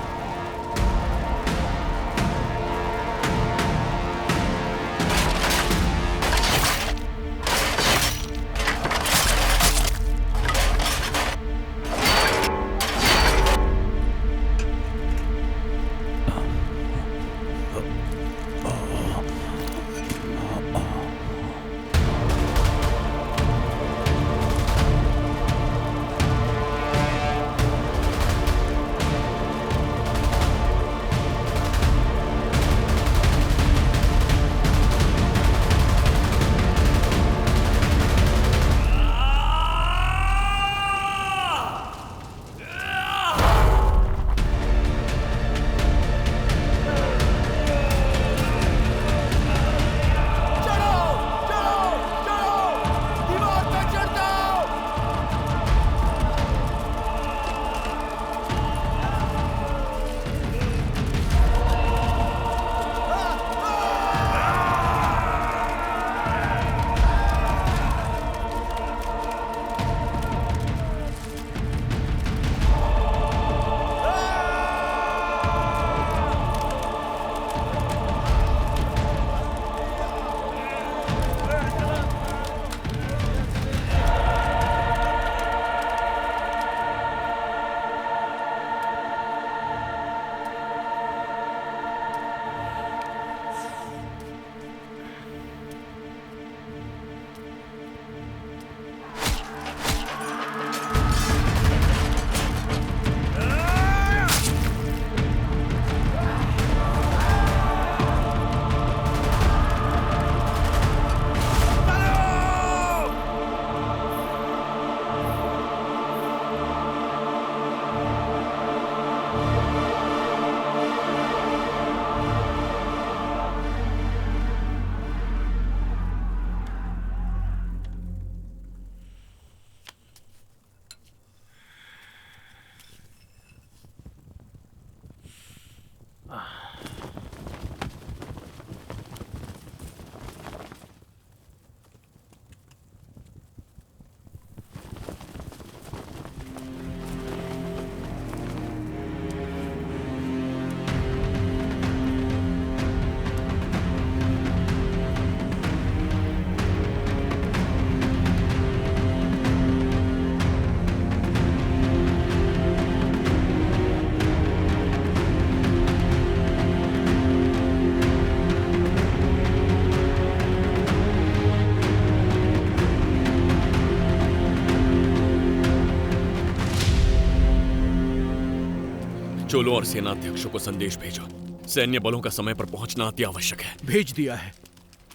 चोलों और सेनाध्यक्षों को संदेश भेजो। सैन्य बलों का समय पर पहुंचना अति आवश्यक है। भेज दिया है।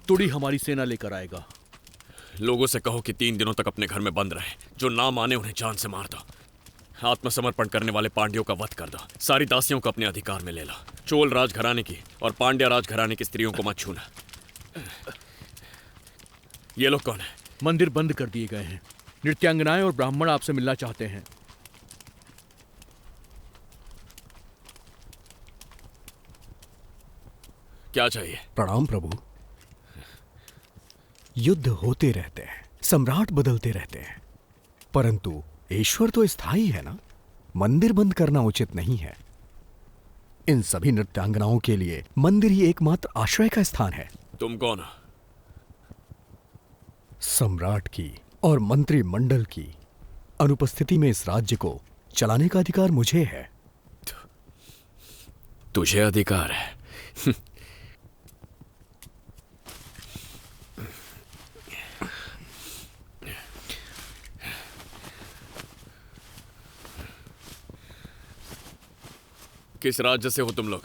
तुड़ी हमारी सेना लेकर आएगा। लोगों से कहो कि 3 दिनों तक अपने घर में बंद रहे। जो ना माने उन्हें जान से मार दो। आत्मसमर्पण करने वाले पांड्यों का वध कर दो। सारी दासियों को अपने अधिकार में ले लो। चोल राजघराने की और पांड्या राजघराने की स्त्रियों को मत छूना। ये लोग कौन है? मंदिर बंद कर दिए गए हैं। नृत्यांगनाएं और ब्राह्मण आपसे मिलना चाहते हैं। क्या चाहिए? प्रणाम प्रभु। युद्ध होते रहते हैं, सम्राट बदलते रहते हैं, परंतु ईश्वर तो स्थायी है ना। मंदिर बंद करना उचित नहीं है। इन सभी नृत्यांगनाओं के लिए मंदिर ही एकमात्र आश्रय का स्थान है। तुम कौन हो? सम्राट की और मंत्रिमंडल की अनुपस्थिति में इस राज्य को चलाने का अधिकार मुझे है। तुझे अधिकार है? किस राज्य से हो तुम लोग?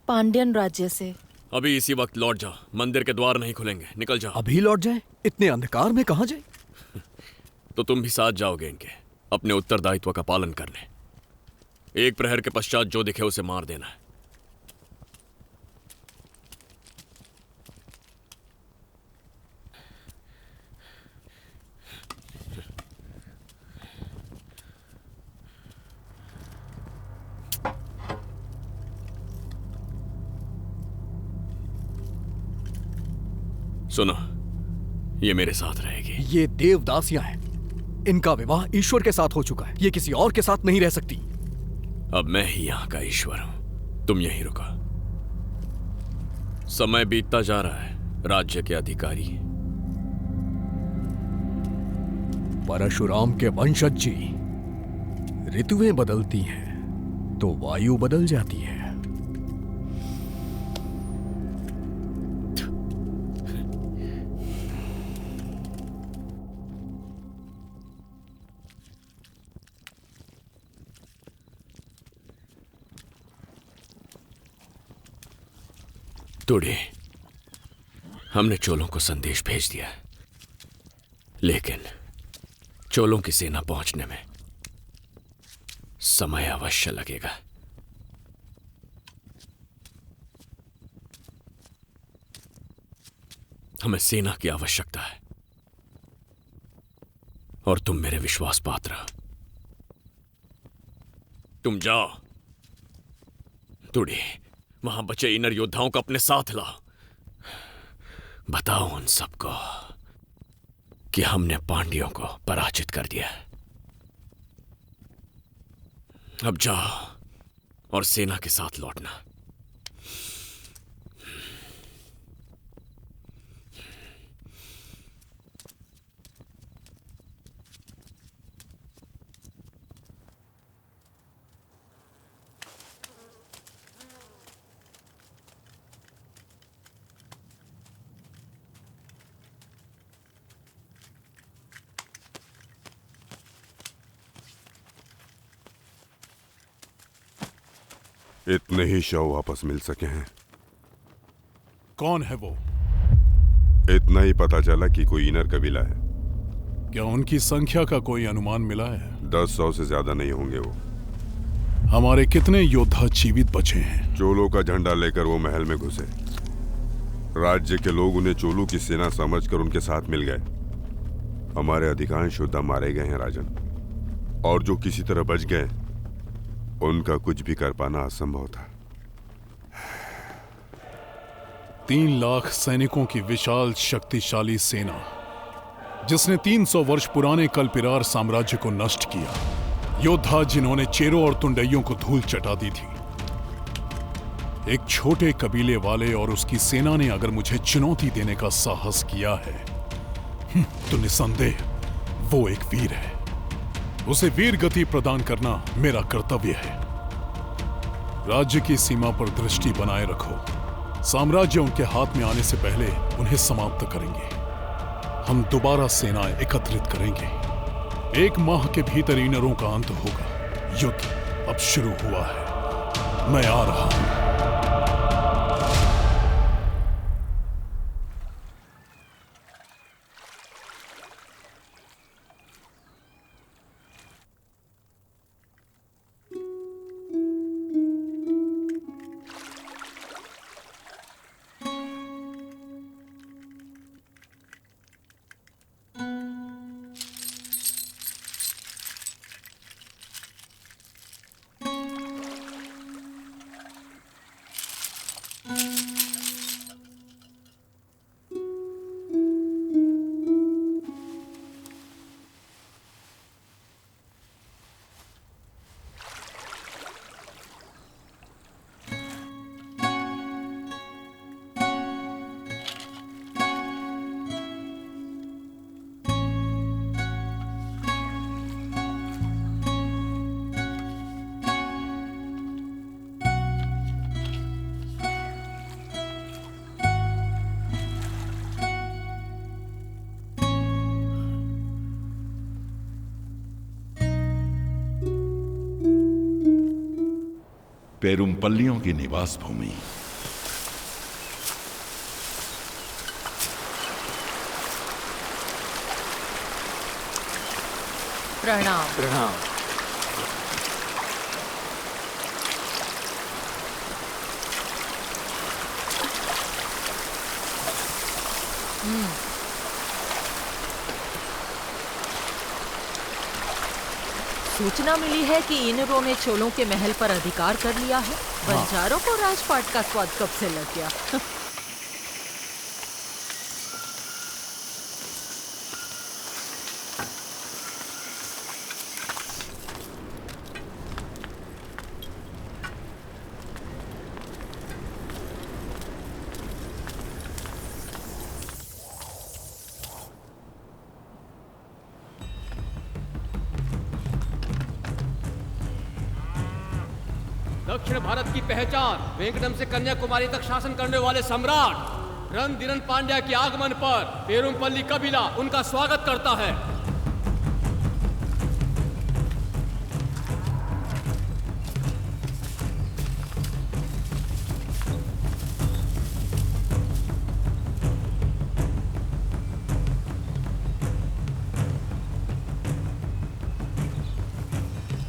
पांड्यन राज्य से। अभी इसी वक्त लौट जाओ, मंदिर के द्वार नहीं खुलेंगे। निकल जाओ। अभी लौट जाए? इतने अंधकार में कहां जाए? तो तुम भी साथ जाओगे इनके, अपने उत्तरदायित्व का पालन करने। एक प्रहर के पश्चात जो दिखे उसे मार देना है। सुनो, ये मेरे साथ रहेगी। ये देवदासियां हैं। इनका विवाह ईश्वर के साथ हो चुका है। ये किसी और के साथ नहीं रह सकती। अब मैं ही यहां का ईश्वर हूं। तुम यहीं रुको। समय बीतता जा रहा है। राज्य के अधिकारी परशुराम के वंशज जी, ऋतुएं बदलती हैं तो वायु बदल जाती है। तुड़े, हमने चोलों को संदेश भेज दिया, लेकिन चोलों की सेना पहुंचने में समय अवश्य लगेगा। हमें सेना की आवश्यकता है और तुम मेरे विश्वास पात्र हो। तुम जाओ तुड़े, वहां बचे इनर योद्धाओं को अपने साथ लाओ। बताओ उन सबको कि हमने पांड्यों को पराजित कर दिया। अब जाओ और सेना के साथ लौटना। इतने ही शव वापस मिल सके हैं। कौन है वो? इतना ही पता चला कि कोई इनर कबीला है। क्या उनकी संख्या का कोई अनुमान मिला है? 10-100 से ज्यादा नहीं होंगे वो। हमारे कितने योद्धा जीवित बचे हैं? चोलों का झंडा लेकर वो महल में घुसे। राज्य के लोग उन्हें चोलों की सेना समझकर उनके साथ मिल गए। हमारे अधिकांश योद्धा मारे गए हैं राजन, और जो किसी तरह बच गए उनका कुछ भी कर पाना असंभव था। 3 लाख सैनिकों की विशाल शक्तिशाली सेना, जिसने 300 वर्ष पुराने कलपिरार साम्राज्य को नष्ट किया। योद्धा जिन्होंने चेरों और तुंडइयों को धूल चटा दी थी। एक छोटे कबीले वाले और उसकी सेना ने अगर मुझे चुनौती देने का साहस किया है तो निसंदेह वो एक वीर है। उसे वीर गति प्रदान करना मेरा कर्तव्य है। राज्य की सीमा पर दृष्टि बनाए रखो। साम्राज्य उनके हाथ में आने से पहले उन्हें समाप्त करेंगे। हम दोबारा सेनाएं एकत्रित करेंगे। 1 माह के भीतर इनरों का अंत होगा। युद्ध अब शुरू हुआ है। मैं आ रहा हूं। पेरुमपल्लियों की निवास भूमि। प्रणाम। प्रणाम। सूचना मिली है कि इनरों ने चोलों के महल पर अधिकार कर लिया है। बंजारों को राजपाट का स्वाद कब से लग गया? दक्षिण भारत की पहचान, वेंकटम से कन्याकुमारी तक शासन करने वाले सम्राट रणधीरन पांड्या के आगमन पर पेरुमपल्ली कबीला उनका स्वागत करता है।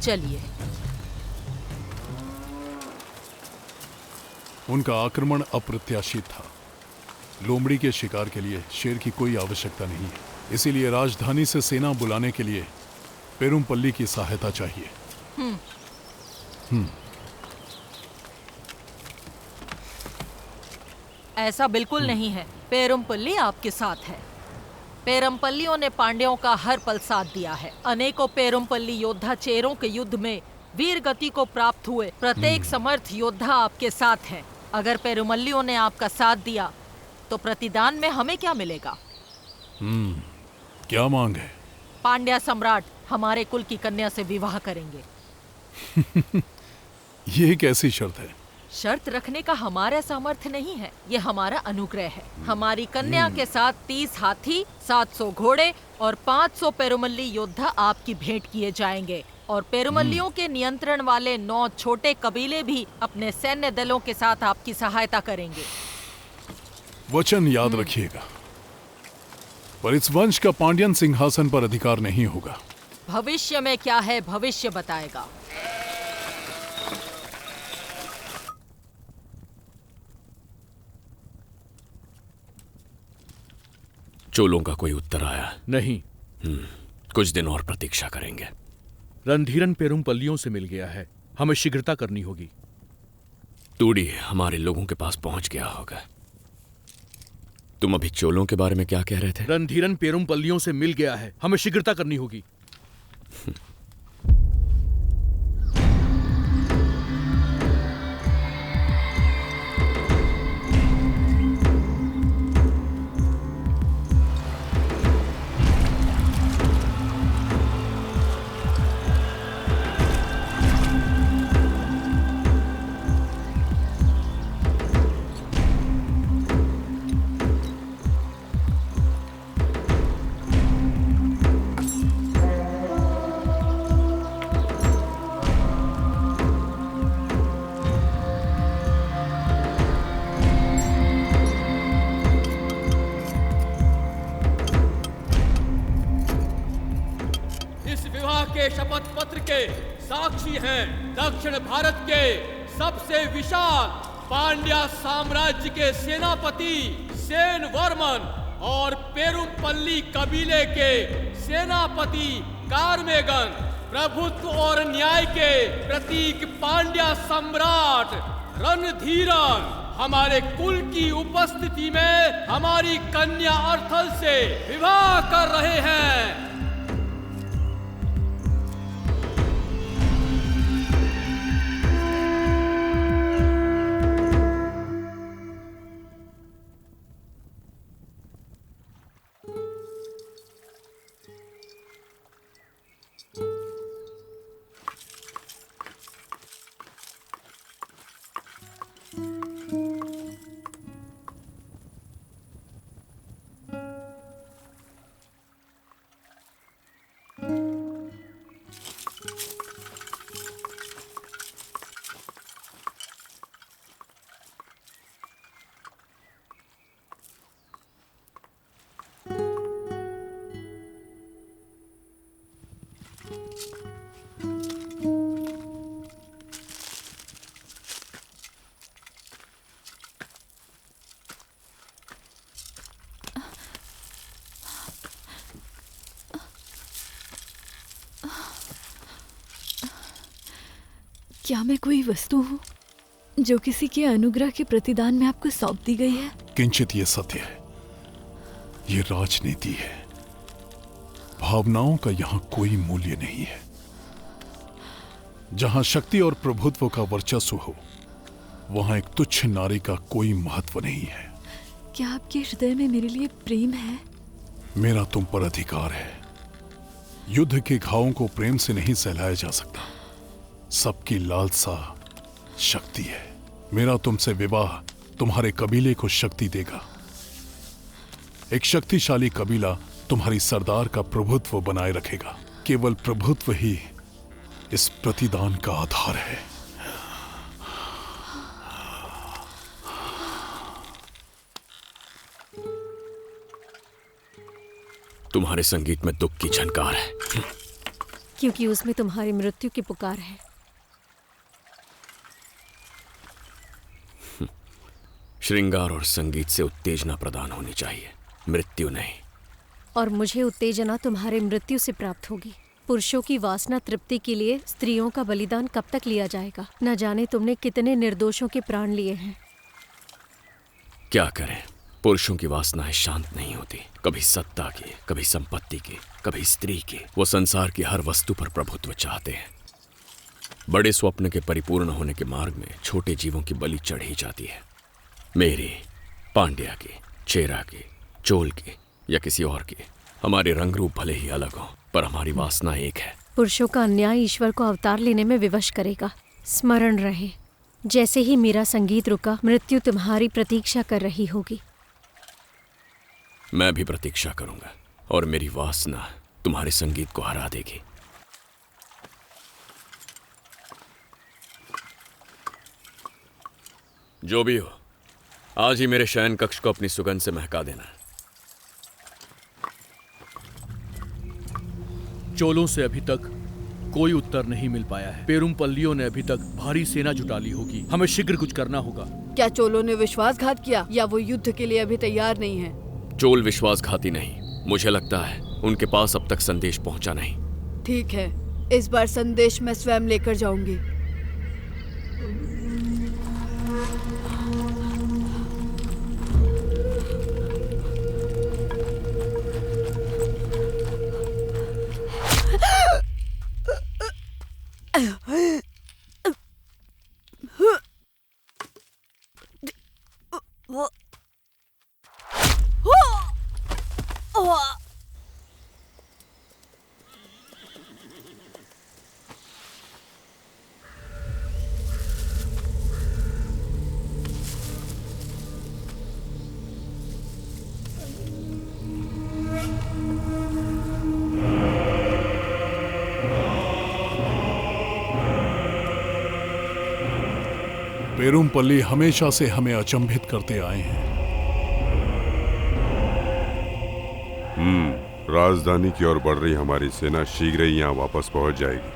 चलिए। उनका आक्रमण अप्रत्याशित था। लोमड़ी के शिकार के लिए शेर की कोई आवश्यकता नहीं है, इसीलिए राजधानी से सेना बुलाने के लिए पेरुमपल्ली की सहायता चाहिए। ऐसा बिल्कुल नहीं है। पेरुमपल्ली आपके साथ है। पेरुमपल्लियों ने पांड्यों का हर पल साथ दिया है। अनेकों पेरुमपल्ली योद्धा चेरों के युद्ध में वीर गति को प्राप्त हुए। प्रत्येक समर्थ योद्धा आपके साथ है। अगर पेरुमल्लियों ने आपका साथ दिया तो प्रतिदान में हमें क्या मिलेगा? क्या मांग है? पांड्या सम्राट हमारे कुल की कन्या से विवाह करेंगे। ये कैसी शर्त है? शर्त रखने का हमारा सामर्थ्य नहीं है, ये हमारा अनुग्रह है। हमारी कन्या के साथ 30 हाथी, 700 घोड़े और 500 पेरुमल्ली योद्धा आपकी भेंट किए जाएंगे। और पेरुमल्लियों के नियंत्रण वाले 9 छोटे कबीले भी अपने सैन्य दलों के साथ आपकी सहायता करेंगे। वचन याद रखिएगा, पर इस वंश का पांड्यन सिंहासन पर अधिकार नहीं होगा। भविष्य में क्या है, भविष्य बताएगा। चोलों का कोई उत्तर आया नहीं। कुछ दिन और प्रतीक्षा करेंगे। रणधीरन पेरुमपल्लियों से मिल गया है, हमें शीघ्रता करनी होगी। तूड़ी हमारे लोगों के पास पहुंच गया होगा। तुम अभी चोलों के बारे में क्या कह रहे थे? रणधीरन पेरुमपल्लियों से मिल गया है, हमें शीघ्रता करनी होगी। शपथ पत्र के साक्षी हैं दक्षिण भारत के सबसे विशाल पांड्या साम्राज्य के सेनापति सेन वर्मन और पेरुमपल्ली कबीले के सेनापति कार्मेगन। प्रभुत्व और न्याय के प्रतीक पांड्या सम्राट रणधीरन हमारे कुल की उपस्थिति में हमारी कन्या अर्थल से विवाह कर रहे हैं। क्या मैं कोई वस्तु हूँ जो किसी के अनुग्रह के प्रतिदान में आपको सौंप दी गई है? किंचित ये सत्य है, ये राजनीति है। भावनाओं का यहाँ कोई मूल्य नहीं है। जहां शक्ति और प्रभुत्व का वर्चस्व हो, वहां एक तुच्छ नारी का कोई महत्व नहीं है। क्या आपके हृदय में मेरे लिए प्रेम है? मेरा तुम पर अधिकार है। युद्ध के घावों को प्रेम से नहीं सहलाया जा सकता। सबकी लालसा शक्ति है। मेरा तुमसे विवाह तुम्हारे कबीले को शक्ति देगा। एक शक्तिशाली कबीला तुम्हारी सरदार का प्रभुत्व बनाए रखेगा। केवल प्रभुत्व ही इस प्रतिदान का आधार है। तुम्हारे संगीत में दुख की झनकार है, क्योंकि उसमें तुम्हारी मृत्यु की पुकार है। श्रृंगार और संगीत से उत्तेजना प्रदान होनी चाहिए, मृत्यु नहीं। और मुझे उत्तेजना तुम्हारे मृत्यु से प्राप्त होगी। पुरुषों की वासना तृप्ति के लिए स्त्रियों का बलिदान कब तक लिया जाएगा? न जाने तुमने कितने निर्दोषों के प्राण लिए हैं। क्या करें, पुरुषों की वासनाएं शांत नहीं होती। कभी सत्ता की, कभी संपत्ति की, कभी स्त्री की। वो संसार की हर वस्तु पर प्रभुत्व चाहते हैं। बड़े स्वप्न के परिपूर्ण होने के मार्ग में छोटे जीवों की बलि चढ़ी जाती है। मेरी, पांड्या की, चेरा की, चोल की या किसी और की। हमारे रंग रूप भले ही अलग हों, पर हमारी वासना एक है। पुरुषों का अन्याय ईश्वर को अवतार लेने में विवश करेगा। स्मरण रहे, जैसे ही मेरा संगीत रुका, मृत्यु तुम्हारी प्रतीक्षा कर रही होगी। मैं भी प्रतीक्षा करूंगा और मेरी वासना तुम्हारे संगीत को हरा देगी। जो भी हो, आज ही मेरे शयन कक्ष को अपनी सुगंध से महका देना। चोलों से अभी तक कोई उत्तर नहीं मिल पाया है। पेरुमपल्लियों ने अभी तक भारी सेना जुटा ली होगी। हमें शीघ्र कुछ करना होगा। क्या चोलों ने विश्वासघात किया या वो युद्ध के लिए अभी तैयार नहीं है? चोल विश्वासघाती नहीं। मुझे लगता है उनके पास अब तक संदेश पहुंचा नहीं। ठीक है, इस बार संदेश मैं स्वयं लेकर जाऊंगी। पेरुमपल्ली हमेशा से हमें अचंभित करते आए हैं। राजधानी की ओर बढ़ रही हमारी सेना शीघ्र ही यहाँ वापस पहुंच जाएगी।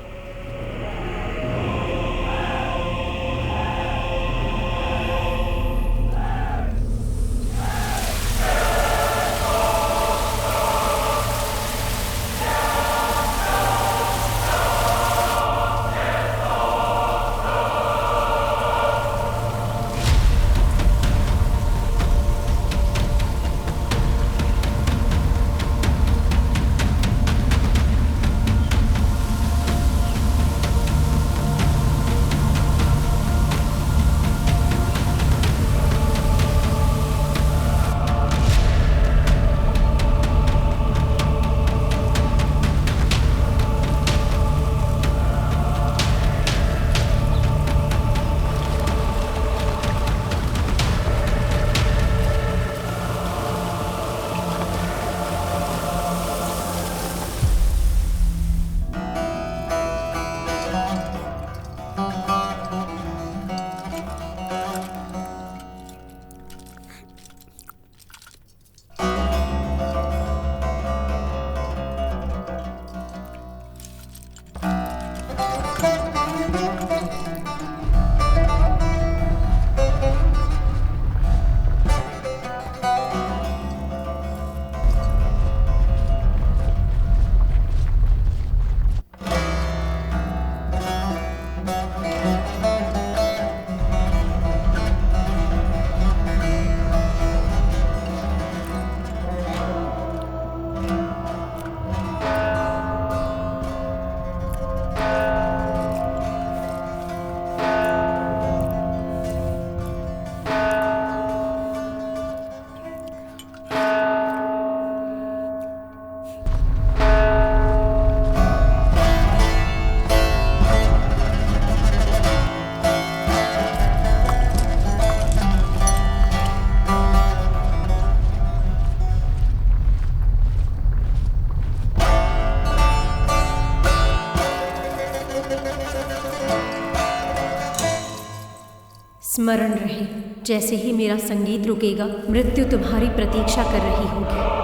स्मरण रहे, जैसे ही मेरा संगीत रुकेगा, मृत्यु तुम्हारी प्रतीक्षा कर रही होगी।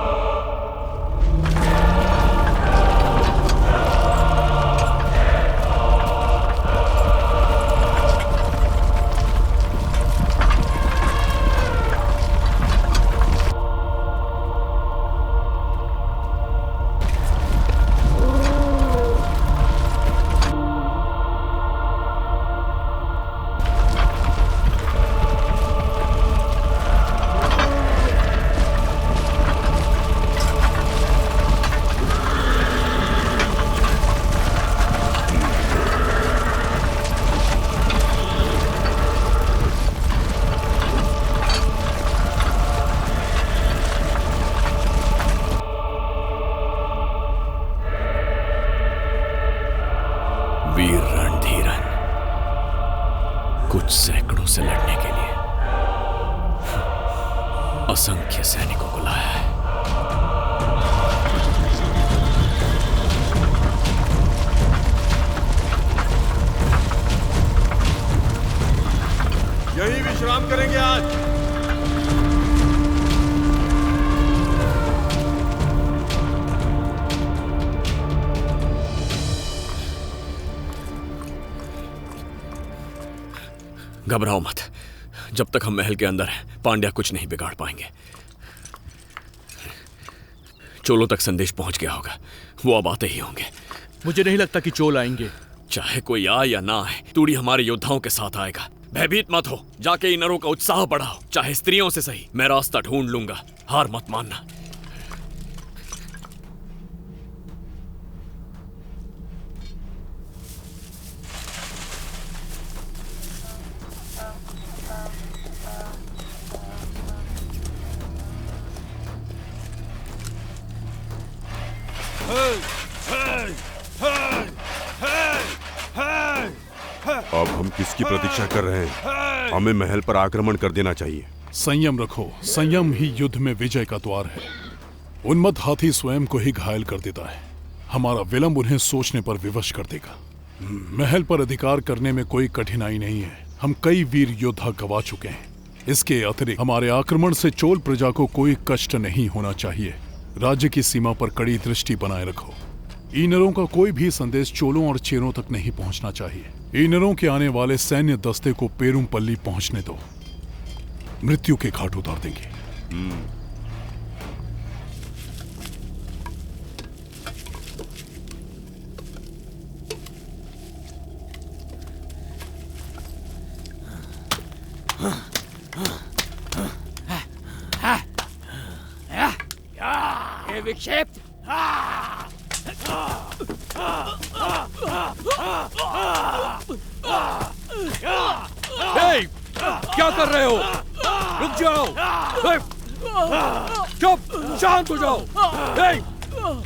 वीर रणधीरन, कुछ सैकड़ों से लड़ने के लिए असंख्य सैनिकों को लाया है। यही विश्राम करेंगे आज। घबराओ मत, जब तक हम महल के अंदर हैं पांड्या कुछ नहीं बिगाड़ पाएंगे। चोलों तक संदेश पहुंच गया होगा, वो अब आते ही होंगे। मुझे नहीं लगता कि चोल आएंगे। चाहे कोई आए या ना आए, तूड़ी हमारे योद्धाओं के साथ आएगा। भयभीत मत हो, जाके इन नरों का उत्साह बढ़ाओ, चाहे स्त्रियों से सही। मैं रास्ता ढूंढ लूंगा, हार मत मानना। अब हम किसकी प्रतीक्षा कर रहे हैं? हमें महल पर आक्रमण कर देना चाहिए। संयम रखो, संयम ही युद्ध में विजय का द्वार है। उन्मत्त हाथी स्वयं को ही घायल कर देता है, हमारा विलंब उन्हें सोचने पर विवश कर देगा। महल पर अधिकार करने में कोई कठिनाई नहीं है, हम कई वीर योद्धा गवा चुके हैं। इसके अतिरिक्त हमारे आक्रमण से चोल प्रजा को कोई कष्ट नहीं होना चाहिए। राज्य की सीमा पर कड़ी दृष्टि बनाए रखो। ईनरों का कोई भी संदेश चोलों और चेरों तक नहीं पहुंचना चाहिए। ईनरों के आने वाले सैन्य दस्ते को पेरुमपल्ली पहुंचने दो, मृत्यु के घाट उतार देंगे। विक्षेप क्या कर रहे हो? रुक जाओ, चुप, शांत हो जाओ,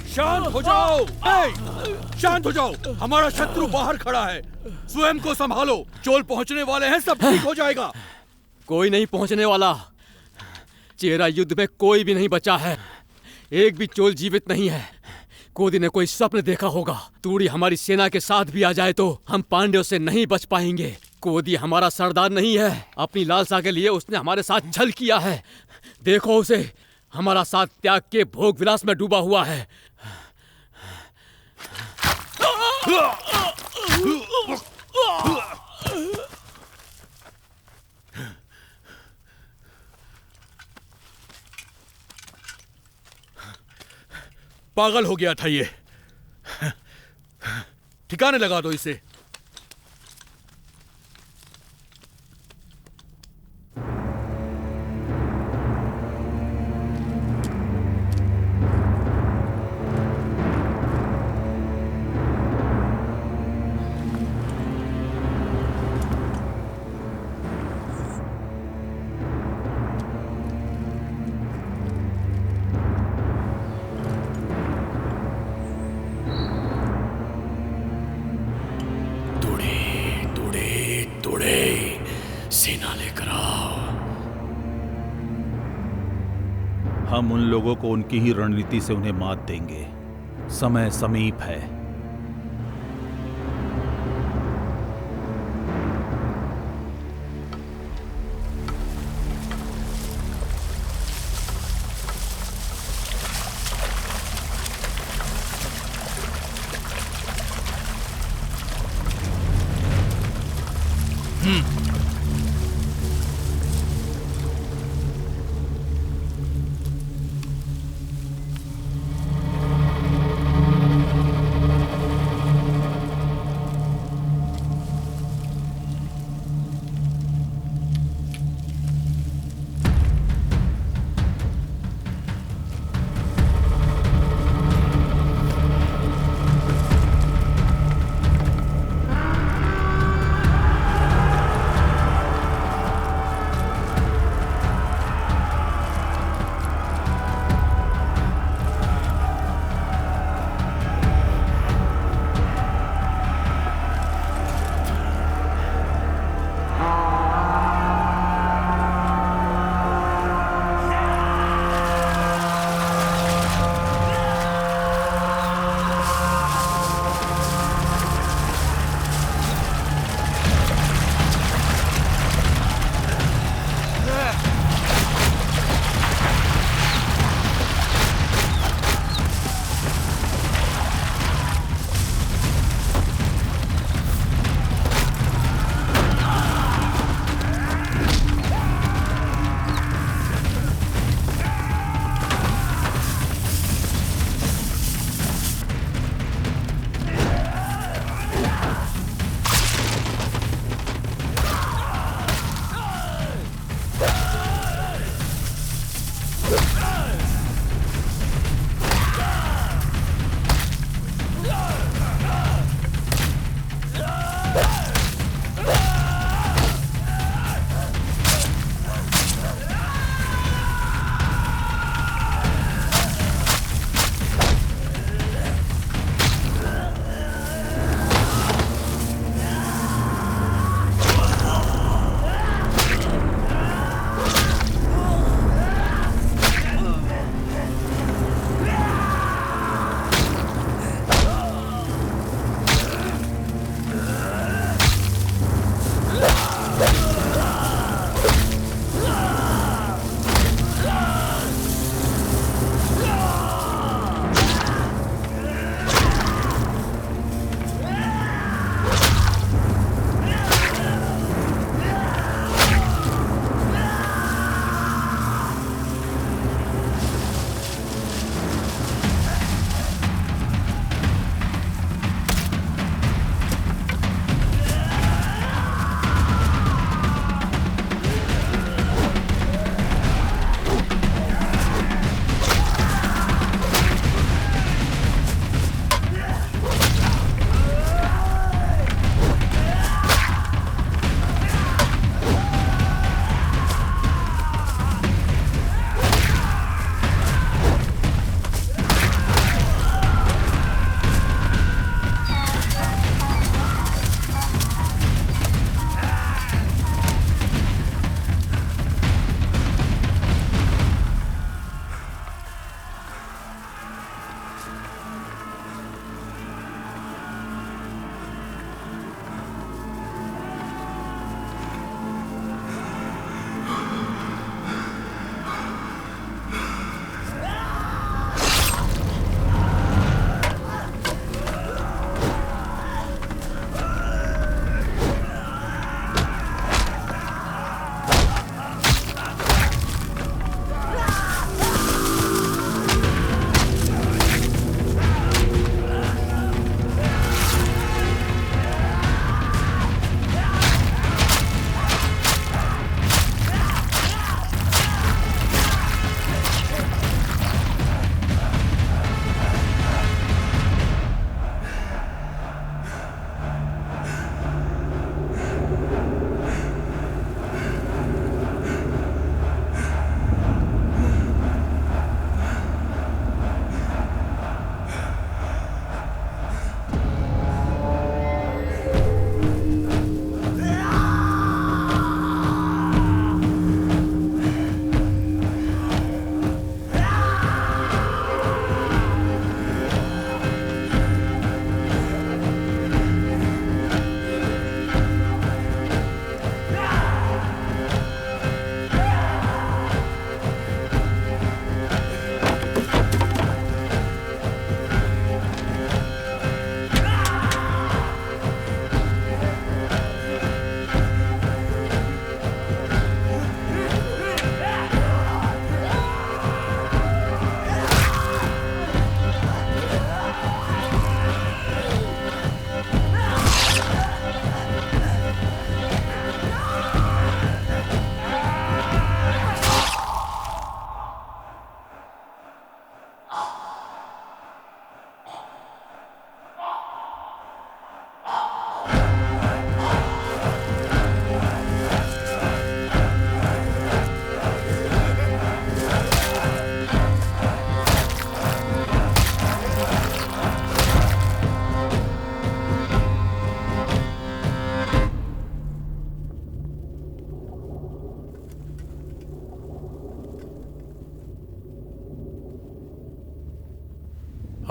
शांत हो जाओ, शांत हो जाओ। हमारा शत्रु बाहर खड़ा है, स्वयं को संभालो। चोल पहुंचने वाले हैं, सब ठीक हो जाएगा। कोई नहीं पहुंचने वाला। चेरा युद्ध में कोई भी नहीं बचा है, एक भी चोल जीवित नहीं है। कोदी ने कोई स्वप्न देखा होगा, तूड़ी हमारी सेना के साथ भी आ जाए तो हम पांड्यों से नहीं बच पाएंगे। कोदी हमारा सरदार नहीं है, अपनी लालसा के लिए उसने हमारे साथ छल किया है। देखो उसे, हमारा साथ त्याग के भोग विलास में डूबा हुआ है। पागल हो गया था ये। ठिकाने लगा दो इसे। सेना लेकर आओ। हम उन लोगों को उनकी ही रणनीति से उन्हें मात देंगे। समय समीप है।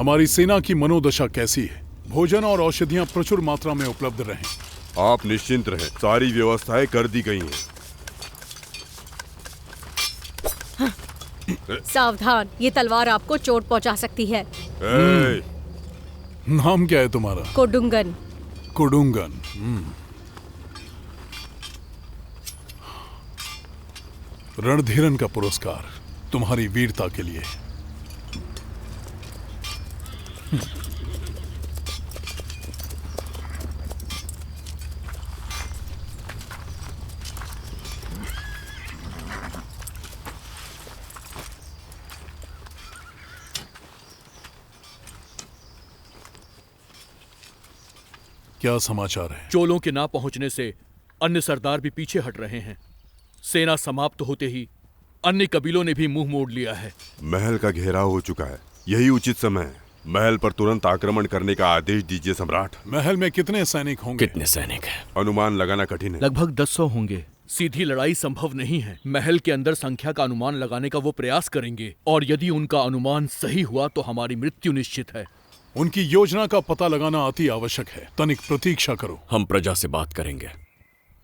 हमारी सेना की मनोदशा कैसी है? भोजन और औषधियां प्रचुर मात्रा में उपलब्ध रहें। आप निश्चिंत रहें, सारी व्यवस्थाएं कर दी गई हैं। सावधान, ये तलवार आपको चोट पहुंचा सकती है। नाम क्या है तुम्हारा? कोडुंगन। कोडुंगन। रणधीरन का पुरस्कार तुम्हारी वीरता के लिए। क्या समाचार है? चोलों के ना पहुंचने से अन्य सरदार भी पीछे हट रहे हैं। सेना समाप्त होते ही अन्य कबीलों ने भी मुंह मोड़ लिया है। महल का घेराव हो चुका है, यही उचित समय है। महल पर तुरंत आक्रमण करने का आदेश दीजिए सम्राट। महल में कितने सैनिक होंगे? कितने सैनिक हैं? अनुमान लगाना कठिन है। लगभग 100 होंगे। सीधी लड़ाई संभव नहीं है। महल के अंदर संख्या का अनुमान लगाने का वो प्रयास करेंगे, और यदि उनका अनुमान सही हुआ तो हमारी मृत्यु निश्चित है। उनकी योजना का पता लगाना अति आवश्यक है। तनिक प्रतीक्षा करो। हम प्रजा से बात करेंगे।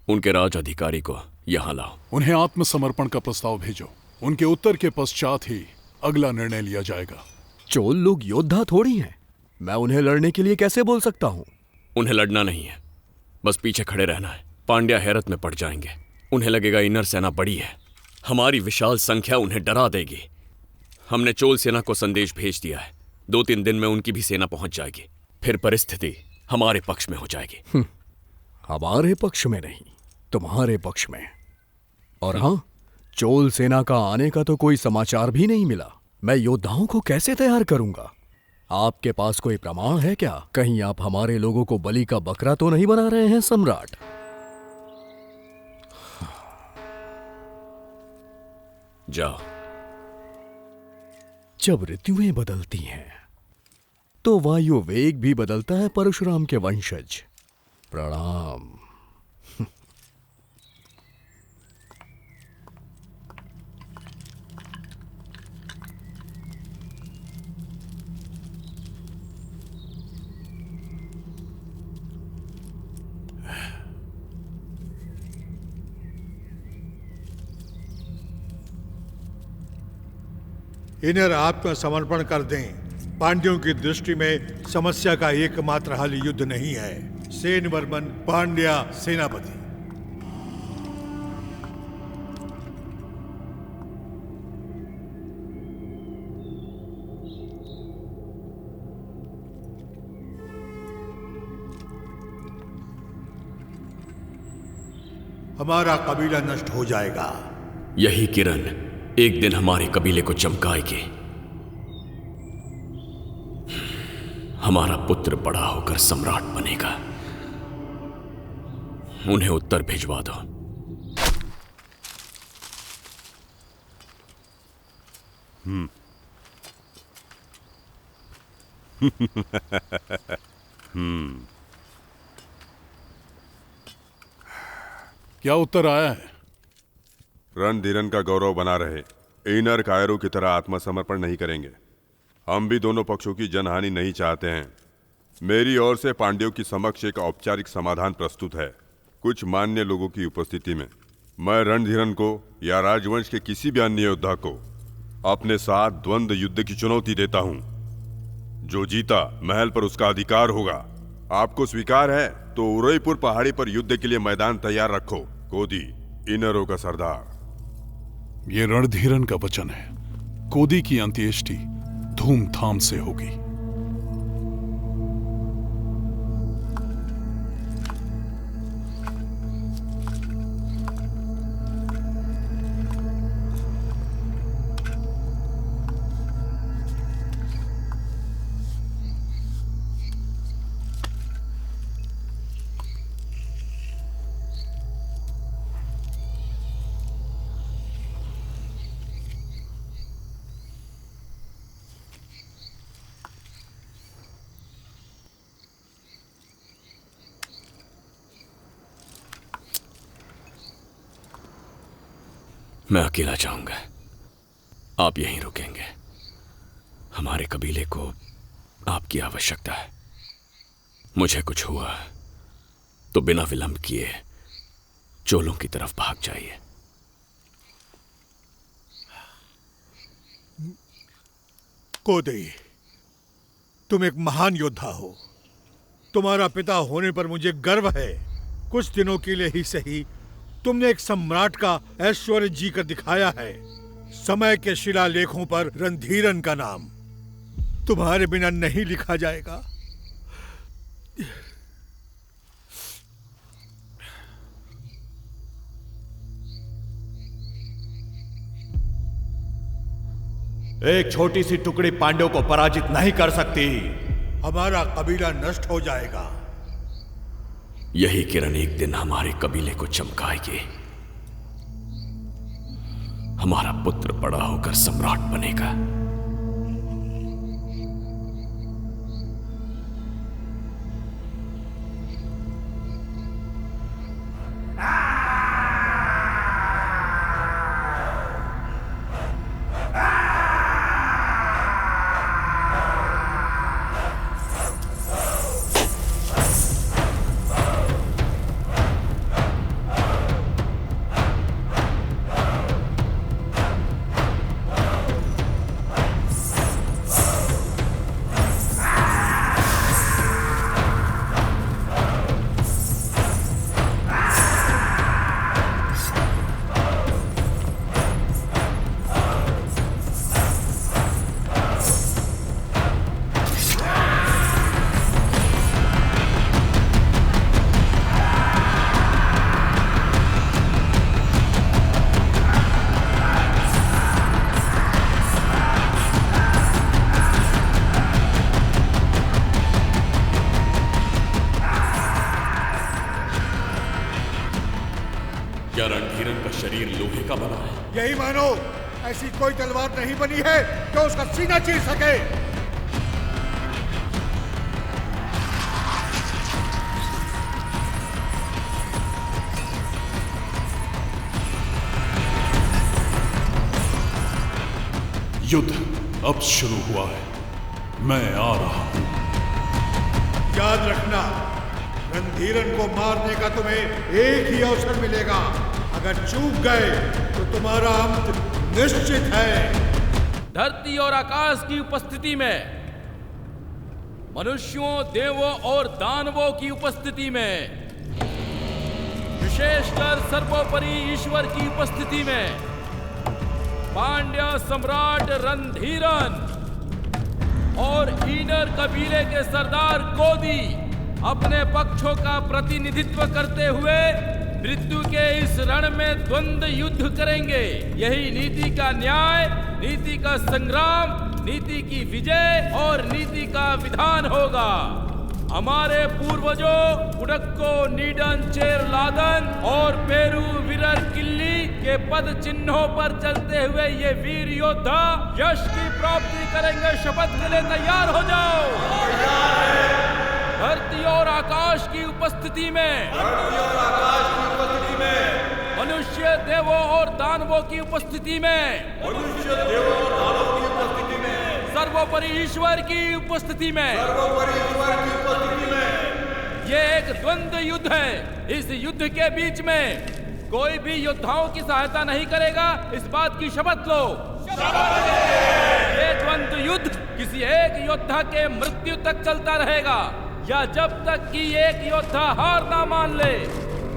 उनके राज अधिकारी को यहाँ लाओ। उन्हें आत्मसमर्पण का प्रस्ताव भेजो। उनके उत्तर के पश्चात ही अगला निर्णय लिया जाएगा। चोल लोग योद्धा थोड़ी हैं। मैं उन्हें लड़ने के लिए कैसे बोल सकता हूँ? उन्हें लड़ना नहीं है, बस पीछे खड़े रहना है। पांड्या हैरत में पड़ जाएंगे। उन्हें लगेगा इनर सेना बड़ी है, हमारी विशाल संख्या उन्हें डरा देगी। हमने चोल सेना को संदेश भेज दिया है, 2-3 दिन में उनकी भी सेना पहुंच जाएगी। फिर परिस्थिति हमारे पक्ष में हो जाएगी। हमारे पक्ष में नहीं, तुम्हारे पक्ष में। और हाँ, चोल सेना का आने का तो कोई समाचार भी नहीं मिला। मैं योद्धाओं को कैसे तैयार करूंगा? आपके पास कोई प्रमाण है क्या? कहीं आप हमारे लोगों को बलि का बकरा तो नहीं बना रहे हैं सम्राट? जाओ। जब ऋतुएं बदलती हैं तो वायु वेग भी बदलता है परशुराम के वंशज। प्रणाम। इन्हें आत्मसमर्पण कर दें। पांड्यों की दृष्टि में समस्या का एकमात्र हल युद्ध नहीं है। सेन वर्मन पांड्या सेनापति। हमारा कबीला नष्ट हो जाएगा। यही किरण एक दिन हमारे कबीले को चमकाएगी। हमारा पुत्र बड़ा होकर सम्राट बनेगा। उन्हें उत्तर भिजवा दो। क्या उत्तर आया है? रणधीरन का गौरव बना रहे। इनर कायरों की तरह आत्मसमर्पण नहीं करेंगे। हम भी दोनों पक्षों की जनहानि नहीं चाहते हैं। मेरी ओर से पांड्यों की समक्ष एक औपचारिक समाधान प्रस्तुत है, कुछ मान्य लोगों की उपस्थिति में। मैं रणधीरन को या राजवंश के किसी भी अन्य योद्धा को अपने साथ द्वंद्व युद्ध की चुनौती देता हूं। जो जीता महल पर उसका अधिकार होगा। आपको स्वीकार है तो उदयपुर पहाड़ी पर युद्ध के लिए मैदान तैयार रखो। कोदी, इनरों का सरदार। ये रणधीरन का वचन है। कोदी की अंत्येष्टि धूमधाम से होगी। मैं अकेला जाऊंगा, आप यहीं रुकेंगे। हमारे कबीले को आपकी आवश्यकता है। मुझे कुछ हुआ तो बिना विलंब किए चोलों की तरफ भाग जाइए। कोदई, तुम एक महान योद्धा हो। तुम्हारा पिता होने पर मुझे गर्व है। कुछ दिनों के लिए ही सही, तुमने एक सम्राट का ऐश्वर्य जी कर दिखाया है। समय के शिलालेखों पर रणधीरन का नाम तुम्हारे बिना नहीं लिखा जाएगा। एक छोटी सी टुकड़ी पांड्यों को पराजित नहीं कर सकती। हमारा कबीला नष्ट हो जाएगा। यही किरण एक दिन हमारे कबीले को चमकाएगी। हमारा पुत्र बड़ा होकर सम्राट बनेगा। क्या रणधीरन का शरीर लोहे का बना है? यही मानो, ऐसी कोई तलवार नहीं बनी है जो उसका सीना चीर सके। युद्ध अब शुरू हुआ है। मैं आ रहा हूं। याद रखना, रणधीरन को मारने का तुम्हें एक ही अवसर मिलेगा। अगर चूक गए तो तुम्हारा अंत निश्चित है। धरती और आकाश की उपस्थिति में, मनुष्यों, देवों और दानवों की उपस्थिति में, विशेषकर सर्वोपरि ईश्वर की उपस्थिति में, पांड्या सम्राट रणधीरन और ईनर कबीले के सरदार कोदी अपने पक्षों का प्रतिनिधित्व करते हुए मृत्यु के इस रण में द्वंद्व युद्ध करेंगे। यही नीति का न्याय, नीति का संग्राम, नीति की विजय और नीति का विधान होगा। हमारे पूर्वजों उडक्को, नीडन, चेरलादन और पेरू विरर किल्ली के पद चिन्हों पर चलते हुए ये वीर योद्धा यश की प्राप्ति करेंगे। शपथ के लिए तैयार हो जाओ। धरती और आकाश की उपस्थिति में, मनुष्य, देवों और दानवों की उपस्थिति में, सर्वोपरि ईश्वर की उपस्थिति में, ये एक द्वंद्व युद्ध है। इस युद्ध के बीच में कोई भी योद्धाओं की सहायता नहीं करेगा। इस बात की शपथ लो। ये द्वंद्व युद्ध किसी एक योद्धा के मृत्यु तक चलता रहेगा या जब तक कि एक योद्धा हार ना मान ले।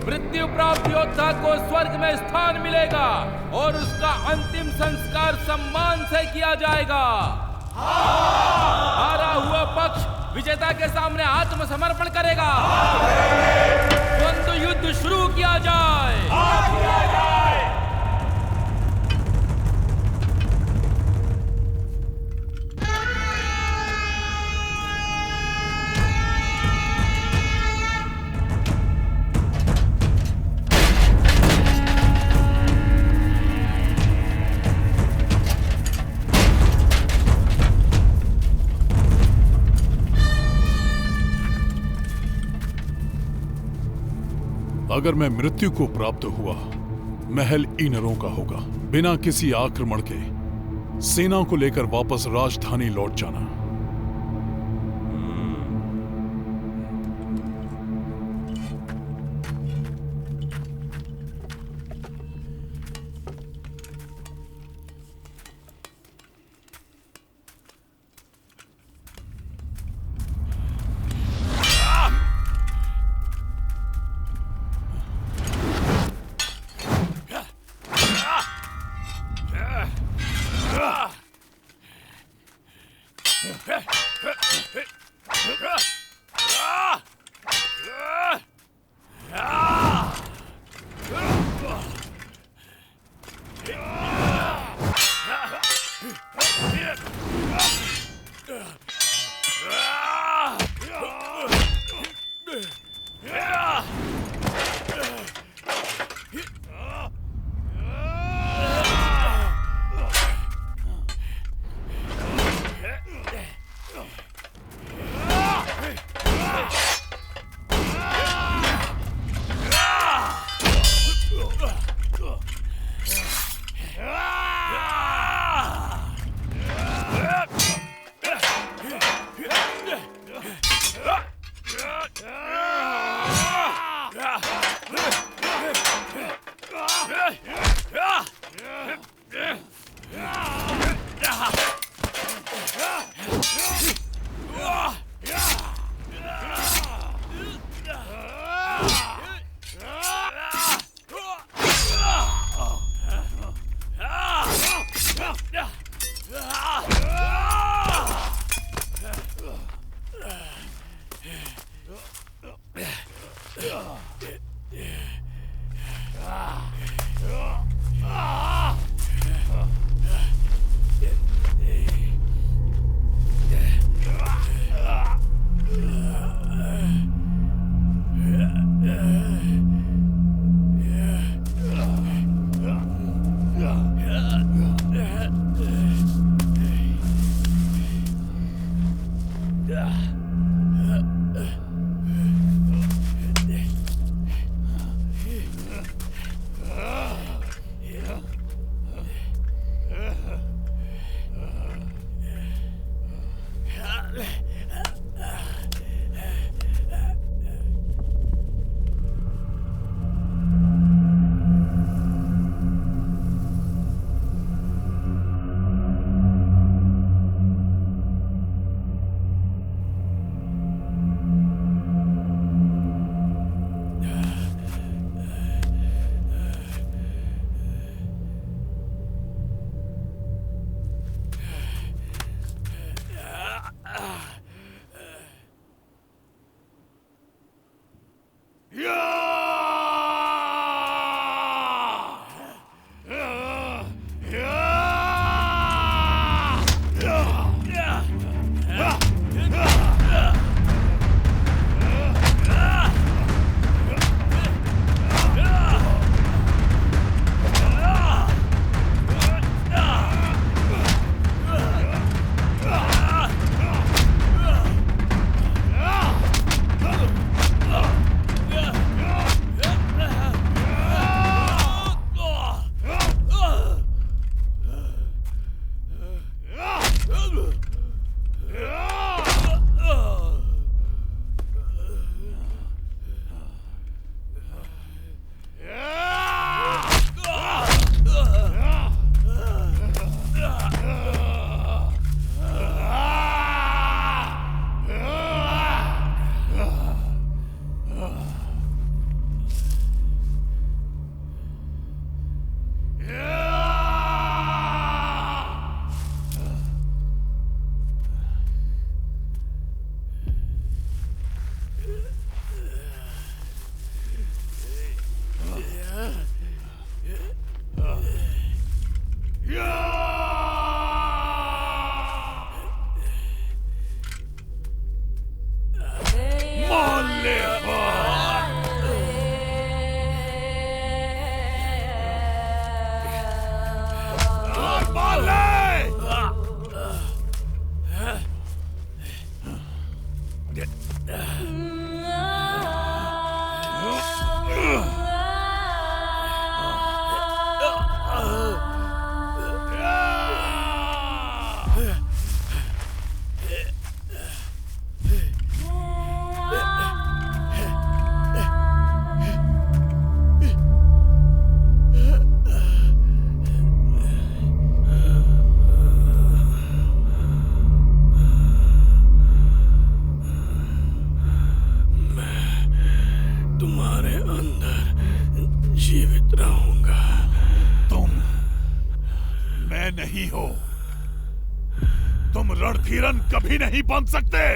मृत्यु प्राप्त योद्धा को स्वर्ग में स्थान मिलेगा और उसका अंतिम संस्कार सम्मान से किया जाएगा। हारा हुआ पक्ष विजेता के सामने आत्मसमर्पण करेगा। द्वंद्व युद्ध शुरू किया जाए। अगर मैं मृत्यु को प्राप्त हुआ, महल ईनरों का होगा। बिना किसी आक्रमण के सेना को लेकर वापस राजधानी लौट जाना। जीवित रहूंगा। तुम मैं नहीं हो। तुम रणधीरन कभी नहीं बन सकते।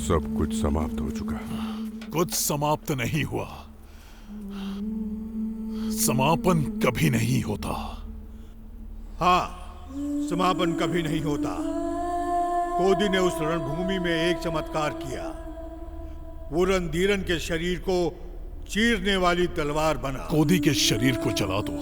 सब कुछ समाप्त हो चुका। कुछ समाप्त नहीं हुआ। समापन कभी नहीं होता। हाँ, समापन कभी नहीं होता। कोदी ने उस रणभूमि में एक चमत्कार किया। वो रणधीरन के शरीर को चीरने वाली तलवार बना। कोदी के शरीर को जला दो।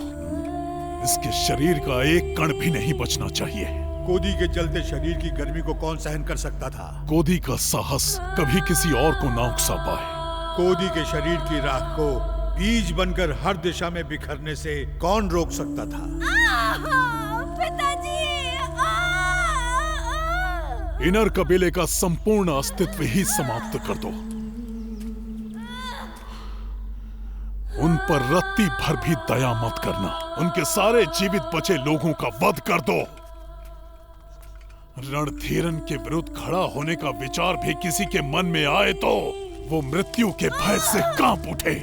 इसके शरीर का एक कण भी नहीं बचना चाहिए। कोदी के जलते शरीर की गर्मी को कौन सहन कर सकता था? कोदी का साहस कभी किसी और को ना उकसा पाए। कोदी के शरीर की राख को बीज बनकर हर दिशा में बिखरने से कौन रोक सकता था? पिताजी! इनर कबीले का संपूर्ण अस्तित्व ही समाप्त कर दो। उन पर रत्ती भर भी दया मत करना। उनके सारे जीवित बचे लोगों का वध कर दो। रणधीरन के विरुद्ध खड़ा होने का विचार भी किसी के मन में आए तो वो मृत्यु के भय से कांप उठे।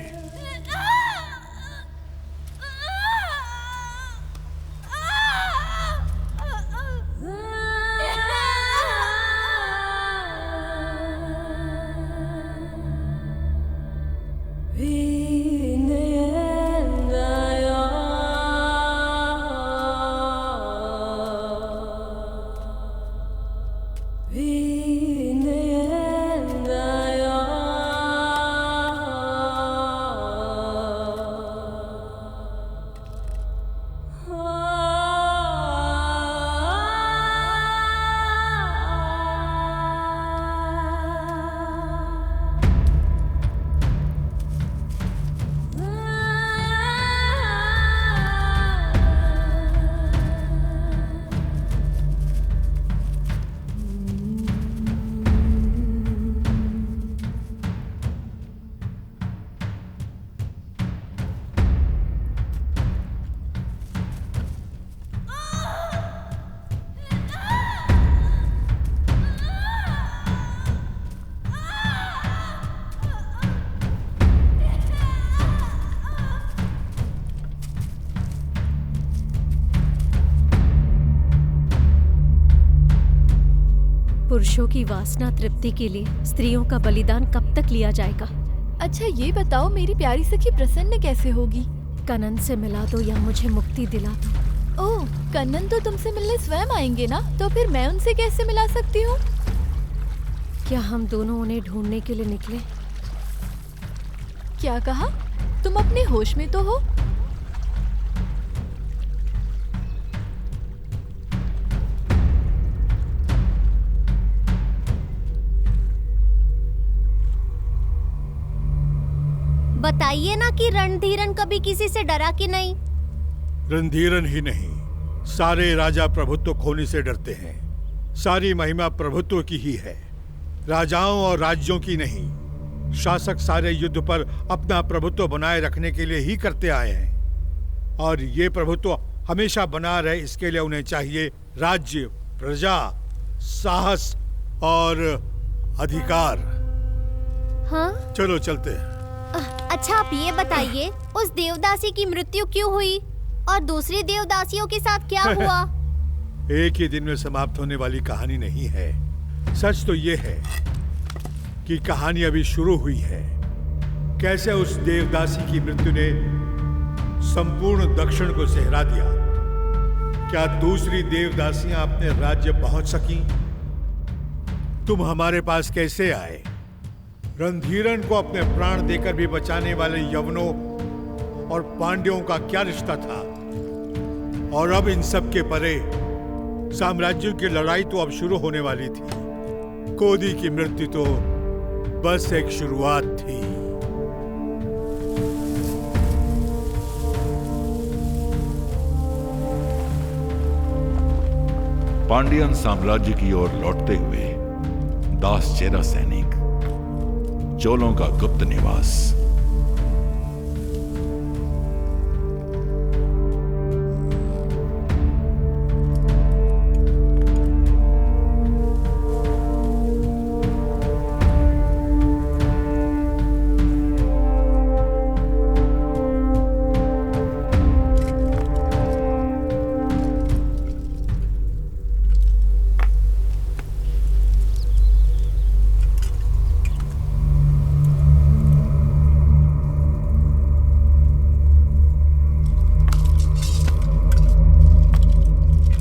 पुरुषों की वासना तृप्ति के लिए स्त्रियों का बलिदान कब तक लिया जाएगा? अच्छा ये बताओ, मेरी प्यारी सखी प्रसन्न कैसे होगी? कनन से मिला दो या मुझे मुक्ति दिला दो। ओह, कन्नन तो तुमसे मिलने स्वयं आएंगे ना, तो फिर मैं उनसे कैसे मिला सकती हूँ? क्या हम दोनों उन्हें ढूंढने के लिए निकले? क्या कहा? तुम अपने होश में तो हो? बताइए ना कि रणधीरन कभी किसी से डरा कि नहीं? रणधीरन ही नहीं, सारे राजा प्रभुत्व खोने से डरते हैं। सारी महिमा प्रभुत्व की ही है, राजाओं और राज्यों की नहीं। शासक सारे युद्ध पर अपना प्रभुत्व बनाए रखने के लिए ही करते आए हैं, और ये प्रभुत्व हमेशा बना रहे इसके लिए उन्हें चाहिए राज्य, प्रजा, साहस और अधिकार। हाँ? चलो चलते हैं। अच्छा आप ये बताइए, उस देवदासी की मृत्यु क्यों हुई और दूसरी देवदासियों के साथ क्या हुआ? एक ही दिन में समाप्त होने वाली कहानी नहीं है। सच तो ये है कि कहानी अभी शुरू हुई है। कैसे उस देवदासी की मृत्यु ने संपूर्ण दक्षिण को सहरा दिया। क्या दूसरी देवदासियां अपने राज्य पहुंच सकी? तुम हमारे पास कैसे आए? रणधीरन को अपने प्राण देकर भी बचाने वाले यवनों और पांड्यों का क्या रिश्ता था? और अब इन सब के परे साम्राज्यों की लड़ाई तो अब शुरू होने वाली थी। कोदी की मृत्यु तो बस एक शुरुआत थी। पांडियन साम्राज्य की ओर लौटते हुए दास चेरा सैनिक, चोलों का गुप्त निवास।